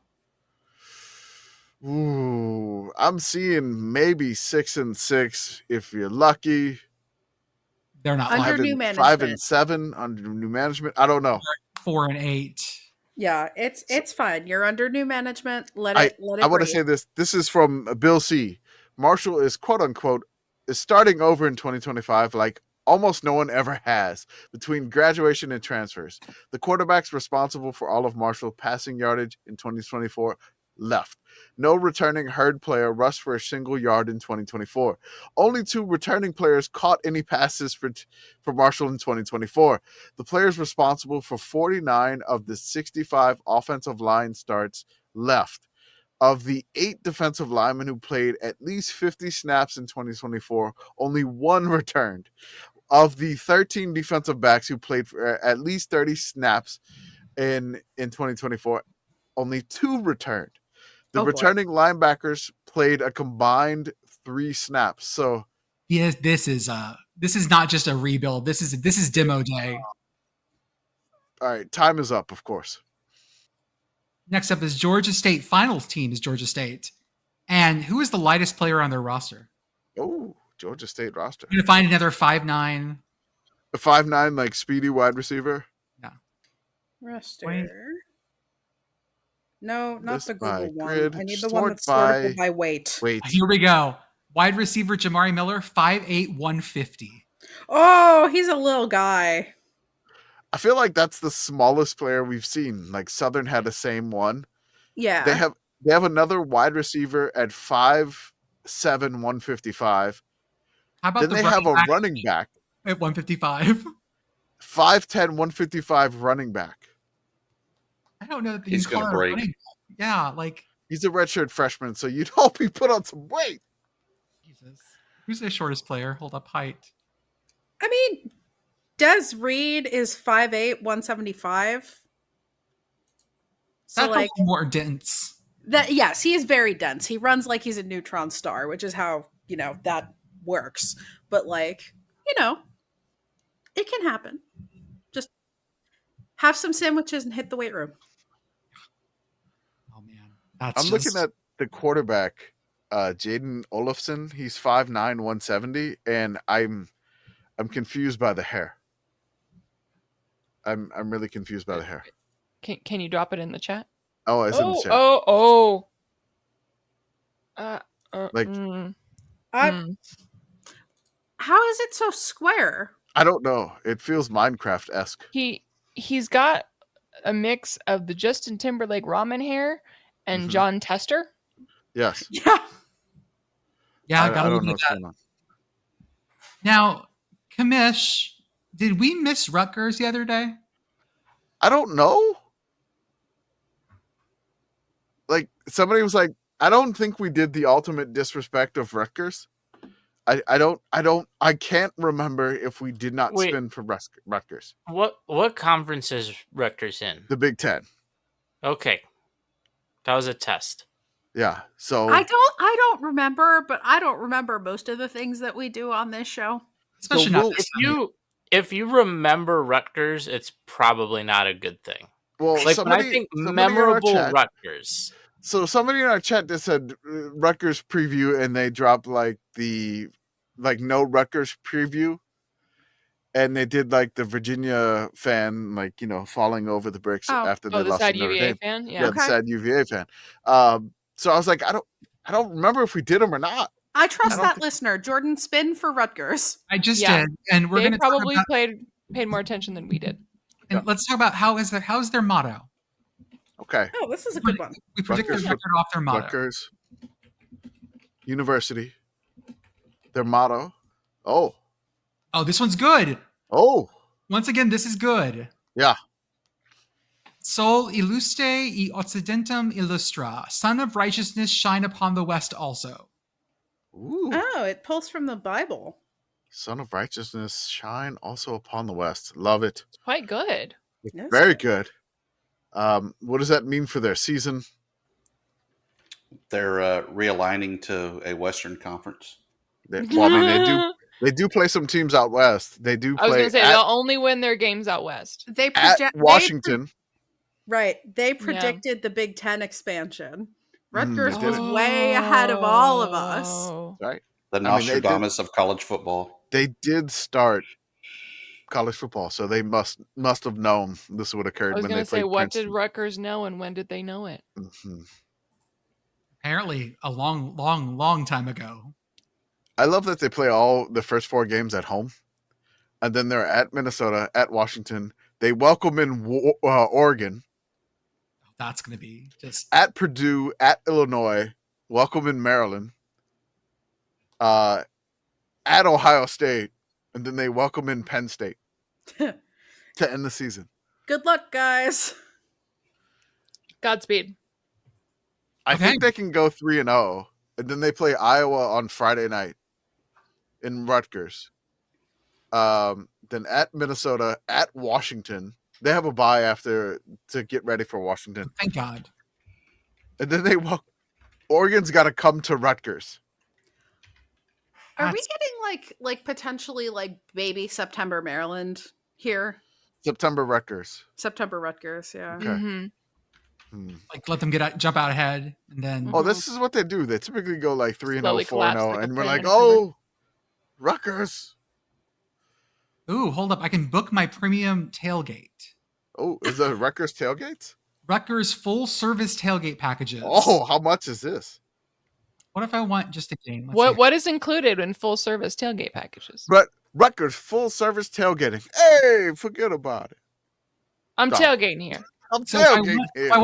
Ooh, I'm seeing maybe 6-6 if you're lucky. They're not under new management. 5-7 under new management. I don't know. 4-8. Yeah, it's fine. You're under new management. Let it. I want to say this. This is from Bill C. Marshall is quote unquote is starting over in 2025 like almost no one ever has between graduation and transfers. The quarterbacks responsible for all of Marshall passing yardage in 2024 left. No returning herd player rushed for a single yard in 2024. Only 2 returning players caught any passes for Marshall in 2024. The players responsible for 49 of the 65 offensive line starts left. Of the 8 defensive linemen who played at least 50 snaps in 2024, only 1 returned. Of the 13 defensive backs who played for at least 30 snaps in 2024, only 2 returned. The returning linebackers played a combined 3 snaps. So yes, this is not just a rebuild. This is demo day. All right, time is up, of course. Next up is Georgia State. Finals team is Georgia State. And who is the lightest player on their roster? Oh, Georgia State roster. You're going to find another 5'9", A 5'9", like speedy wide receiver. Roster. Wait. No, not List the by Google one. grid, I need the one sort that's sortable by by weight. weight. Here we go. Wide receiver Jamari Miller, 5'8", 150. Oh, he's a little guy. I feel like that's the smallest player we've seen. Like Southern had the same one. Yeah. They have another wide receiver at 5'7", 155. How about Then the they have a back running back, at 155? 5'10", 155 running back. I don't know that He's you call gonna it a break. running back. Yeah, like He's a redshirt freshman, so you'd hope he put on some weight. Jesus. Who's the shortest player? Hold up height. I mean, Des Reed is 5'8", 175. So That's like a little more dense. that, yes, he is very dense. He runs like he's a neutron star, which is how, that works. But like, it can happen. Just have some sandwiches and hit the weight room. Oh man, that's I'm looking at the quarterback, Jaden Olafson. He's 5'9", 170, and I'm confused by the hair. I'm really confused by the hair. Can you drop it in the chat? Oh, it's in the chat. Like- How is it so square? I don't know. It feels Minecraft-esque. He's got a mix of the Justin Timberlake ramen hair and Mhm. John Tester. Yes. Yeah. Yeah, I got a don't little know bit what's of that. going on. Now, Commish, did we miss Rutgers the other day? I don't know. Like somebody was like, I don't think we did the ultimate disrespect of Rutgers. I can't remember if we did not Wait. spin for Rutgers. What conference is Rutgers in? The Big Ten. Okay, that was a test. Yeah. So I don't remember, but I don't remember most of the things that we do on this show. Especially So not we'll- this If time. if you remember Rutgers, it's probably not a good thing. well, Like when I somebody think in our memorable chat- Rutgers. So somebody in our chat just said Rutgers preview, and they dropped like no Rutgers preview, and they did like the Virginia fan, like falling over the bricks Oh. after they Oh, the lost sad to Notre UVA Dame. fan? Yeah, Yeah. the sad UVA fan. So I was like, I don't remember if we did them or not. I trust I don't that think- listener. Jordan, spin for Rutgers. I just Yeah. did, and we're They going to talk probably about. paid more attention than we did. And let's talk about how's their motto. Okay, Oh, this is a good one. We predicted Rutgers- record off their motto. Rutgers University, their motto. Oh, Oh, this one's good. Once again, this is good. Yeah. Sol illuste e occidentum illustra. Son of righteousness, shine upon the west also. Ooh. Oh, it pulls from the Bible. Son of righteousness, shine also upon the west. Love it. It's quite good. Yes. Very good. What does that mean for their season? They're realigning to a Western conference. I mean, they do play some teams out west. They do I was play going to say at, they'll only win their games out west. They at project Washington. They predicted the Big Ten expansion. Mm, Rutgers they was did. way ahead of all of us. Oh. Right. The I mean, they did- Nostradamus of college football. They did start college football, so they must have known this would occur I was when going they to say, played what did Princeton. Rutgers know and when did they know it? Mhm. Apparently, a long, long, long time ago. I love that they play all the first 4 games at home, and then they're at Minnesota, at Washington. They welcome in Oregon, That's going to be just. at Purdue, at Illinois, welcome in Maryland, at Ohio State, and then they welcome in Penn State to end the season. Good luck, guys. Godspeed. I Okay. think they can go 3-0, and then they play Iowa on Friday night in Rutgers. Then at Minnesota, at Washington. They have a bye after to get ready for Washington, Thank God. and then Oregon's got to come to Rutgers. Are we That's- getting like potentially like baby September Maryland here? September Rutgers. September Rutgers, yeah. Okay. Mm-hmm. Like let them jump out ahead, and then Oh, this is what they do. They typically go like 3-0, Slowly 4-0, collapse like a and we're pan like, in a cupboard. oh, Rutgers. Ooh, hold up. I can book my premium tailgate. Oh, is it Rutgers tailgates? Rutgers full service tailgate packages. Oh, how much is this? What if I want just a game? Let's see. What is included in full service tailgate packages? Rutgers full service tailgating. Hey, forget about it. I'm Done. tailgating here. I'm So if tailgating here. if I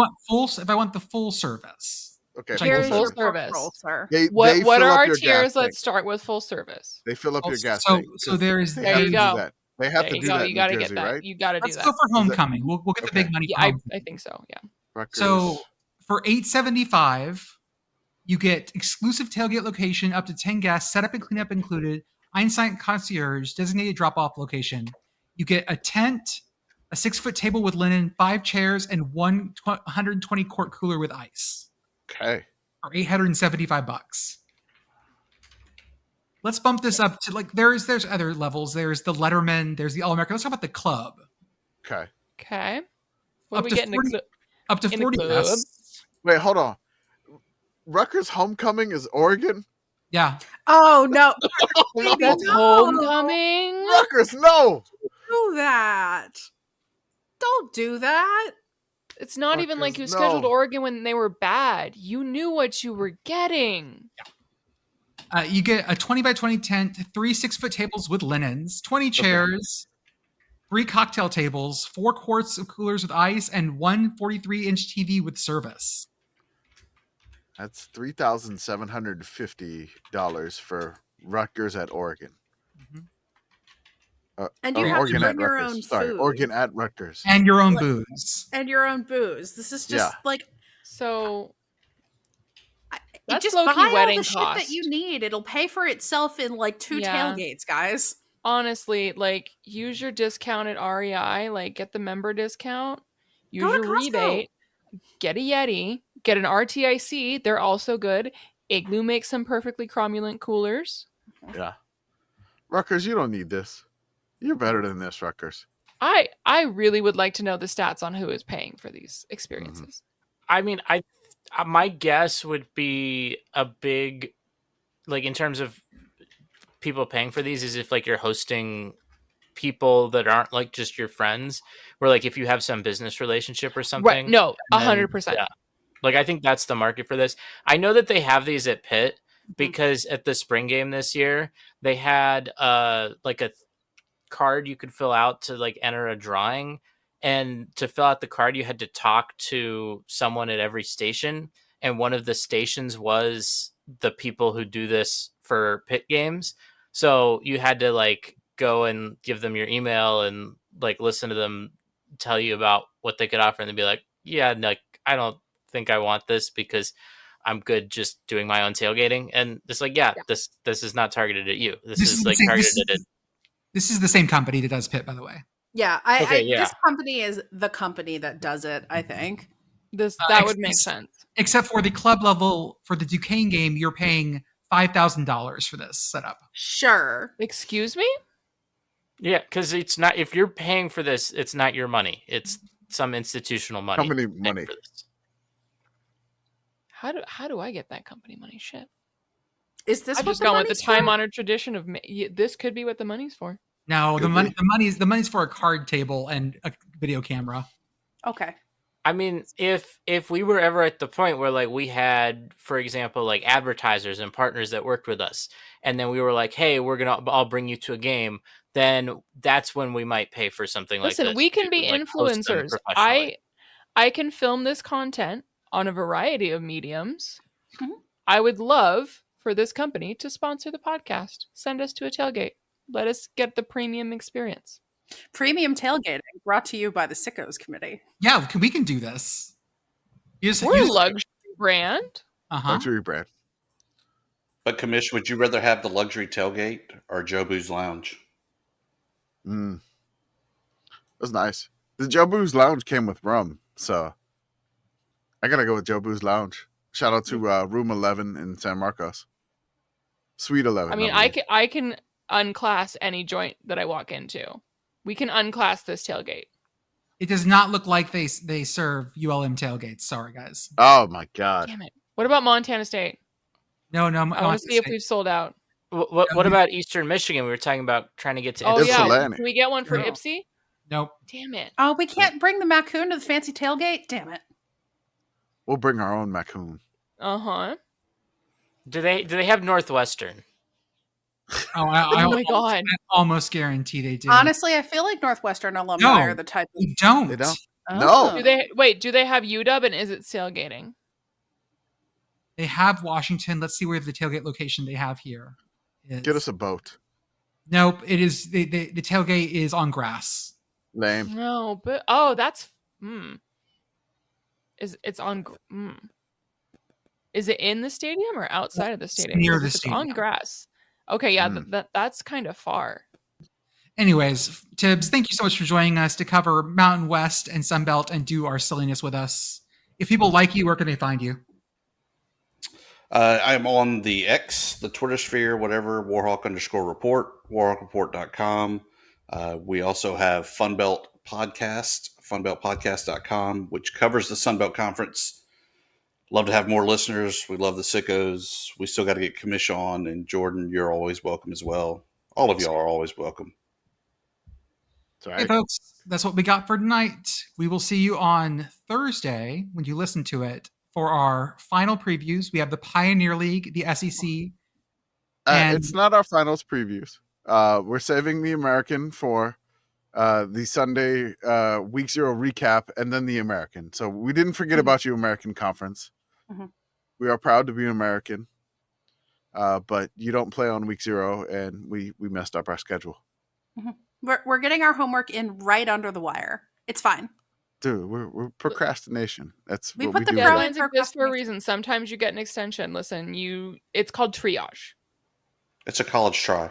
want the full service. Okay, Which I Here's can full your afford. service. roll, sir. They What fill are up our your tiers? gas tank. Let's start with full service. They fill up your gas So tank. so there's They There have you to go. do that. They have There to you do go. that You in got to New get Jersey, that. right? You got to do let's that. go for homecoming. We'll get the Okay. big money Yeah, for homecoming. I think so. Yeah. Rutgers. So for $8.75, you get exclusive tailgate location, up to 10 guests, setup and cleanup included, Einstein concierge, designated drop-off location. You get a tent, a 6-foot table with linen, 5 chairs, and 120 quart cooler with ice Okay. for $875. Let's bump this up to there's other levels. There's the Letterman, there's the All American. Let's talk about the club. Okay. Okay. What Up do we to get in 40 the Up to in the 40 club? guests. Wait, hold on. Rutgers homecoming is Oregon? Yeah. Oh no! No. That's No. homecoming. Rutgers, no. Do that. Don't do that. It's not even like you Rutgers, scheduled no. Oregon when they were bad. You knew what you were getting. You get a 20 by 20 tent, 3 6-foot tables with linens, 20 chairs, 3 cocktail tables, 4 quarts of coolers with ice, and 1 43-inch TV with service. That's $3,750 for Rutgers at Oregon. And you have Oregon to at bring your Rutgers. own Sorry, food. Oregon at Rutgers. And your own booze. And your own booze. This is just So That's That's just low-key buy all wedding the shit that cost. you need. It'll pay for itself in like 2 Yeah. tailgates, guys. honestly, like, use your discount at REI, like, get the member discount, use Go to your Costco. rebate, get a Yeti, get an RTIC. They're also good. Igloo makes some perfectly cromulent coolers. Yeah. Rutgers, you don't need this. You're better than this, Rutgers. I really would like to know the stats on who is paying for these experiences. I mean, my guess would be a big, like, in terms of people paying for these, is if like you're hosting people that aren't like just your friends, where like if you have some business relationship or something. Right? No, and then- 100%. Yeah. Like, I think that's the market for this. I know that they have these at Pitt because at the spring game this year, they had like a card you could fill out to like enter a drawing. And to fill out the card, you had to talk to someone at every station. And one of the stations was the people who do this for Pitt games. So you had to like go and give them your email and like listen to them tell you about what they could offer. And they'd be like, yeah, no, I don't think I want this because I'm good just doing my own tailgating. And it's like, yeah. this is not targeted at you. This is like targeted at. This is the same company that does Pitt, by the way. Yeah, Okay, this company is the company that does it, I think. That would make sense. Except for the club level, for the Duquesne game, you're paying $5,000 for this setup. Sure. Excuse me? Yeah, because it's not, if you're paying for this, it's not your money. It's some institutional money. Company paying money. for this. How do I get that company money? Shit. Is this I've what just the gone with the money's for? time-honored tradition of this could be what the money's for. No, Could the money's for a card table and a video camera. Okay. I mean, if we were ever at the point where like we had, for example, like advertisers and partners that worked with us, and then we were like, hey, I'll bring you to a game, then that's when we might pay for something like this. Listen, we can be like, host them influencers. professionally. I can film this content on a variety of mediums. Mhm. I would love for this company to sponsor the podcast. Send us to a tailgate. Let us get the premium experience. Premium tailgating brought to you by the SICKOs committee. Yeah, we can do this. We're a luxury brand. Uh-huh. Luxury brand. But Commish, would you rather have the luxury tailgate or Jobu's Lounge? That's nice. The Jobu's Lounge came with rum, so I gotta go with Jobu's Lounge. Shout out to Room 11 in San Marcos. Suite 11. I mean, I can unclass any joint that I walk into. We can unclass this tailgate. It does not look like they serve ULM tailgates. Sorry, guys. Oh my god. Damn it. What about Montana State? No, I want to see if we've sold out. What about Eastern Michigan? We were talking about trying to get to. Oh Ypsilanti. yeah, can we get one for No. Ipsy? Nope. Damn it. Oh, we can't bring the Macoon to the fancy tailgate? Damn it. We'll bring our own Macoon. Uh-huh. Do they have Northwestern? Oh, I Oh my God. almost guarantee they do. Honestly, I feel like Northwestern alumni No. are the type of... We don't. They don't. Oh. No. Do they have UW and is it tailgating? They have Washington. Let's see where the tailgate location they have here is. Get us a boat. Nope. It is the tailgate is on grass. Lame. No, but that's it's on Is it in the stadium or outside of the stadium? Near Because the if it's stadium. on grass. Okay, yeah, that's kind of far. Anyways, Thibs, thank you so much for joining us to cover Mountain West and Sunbelt and do our silliness with us. If people like you, where can they find you? I'm on the X, the Twitter sphere, whatever, Warhawk_report, warhawkreport.com. We also have Funbelt Podcast, funbeltpodcast.com, which covers the Sunbelt Conference. Love to have more listeners. We love the sickos. We still got to get Commish on, and Jordan, you're always welcome as well. All of y'all are always welcome. Hey, folks, that's what we got for tonight. We will see you on Thursday when you listen to it for our final previews. We have the Pioneer League, the SEC. And It's not our finals previews. We're saving the American for the Sunday week 0 recap and then the American. So we didn't forget about you, American Conference. Mm-hmm. We are proud to be an American. But you don't play on week 0 and we messed up our schedule. Mm-hmm. We're getting our homework in right under the wire. It's fine. Dude, we're procrastination. That's We what put we the do. pro here. in Deadlines exist for a reason. Sometimes you get an extension. Listen, it's called triage. It's a college try.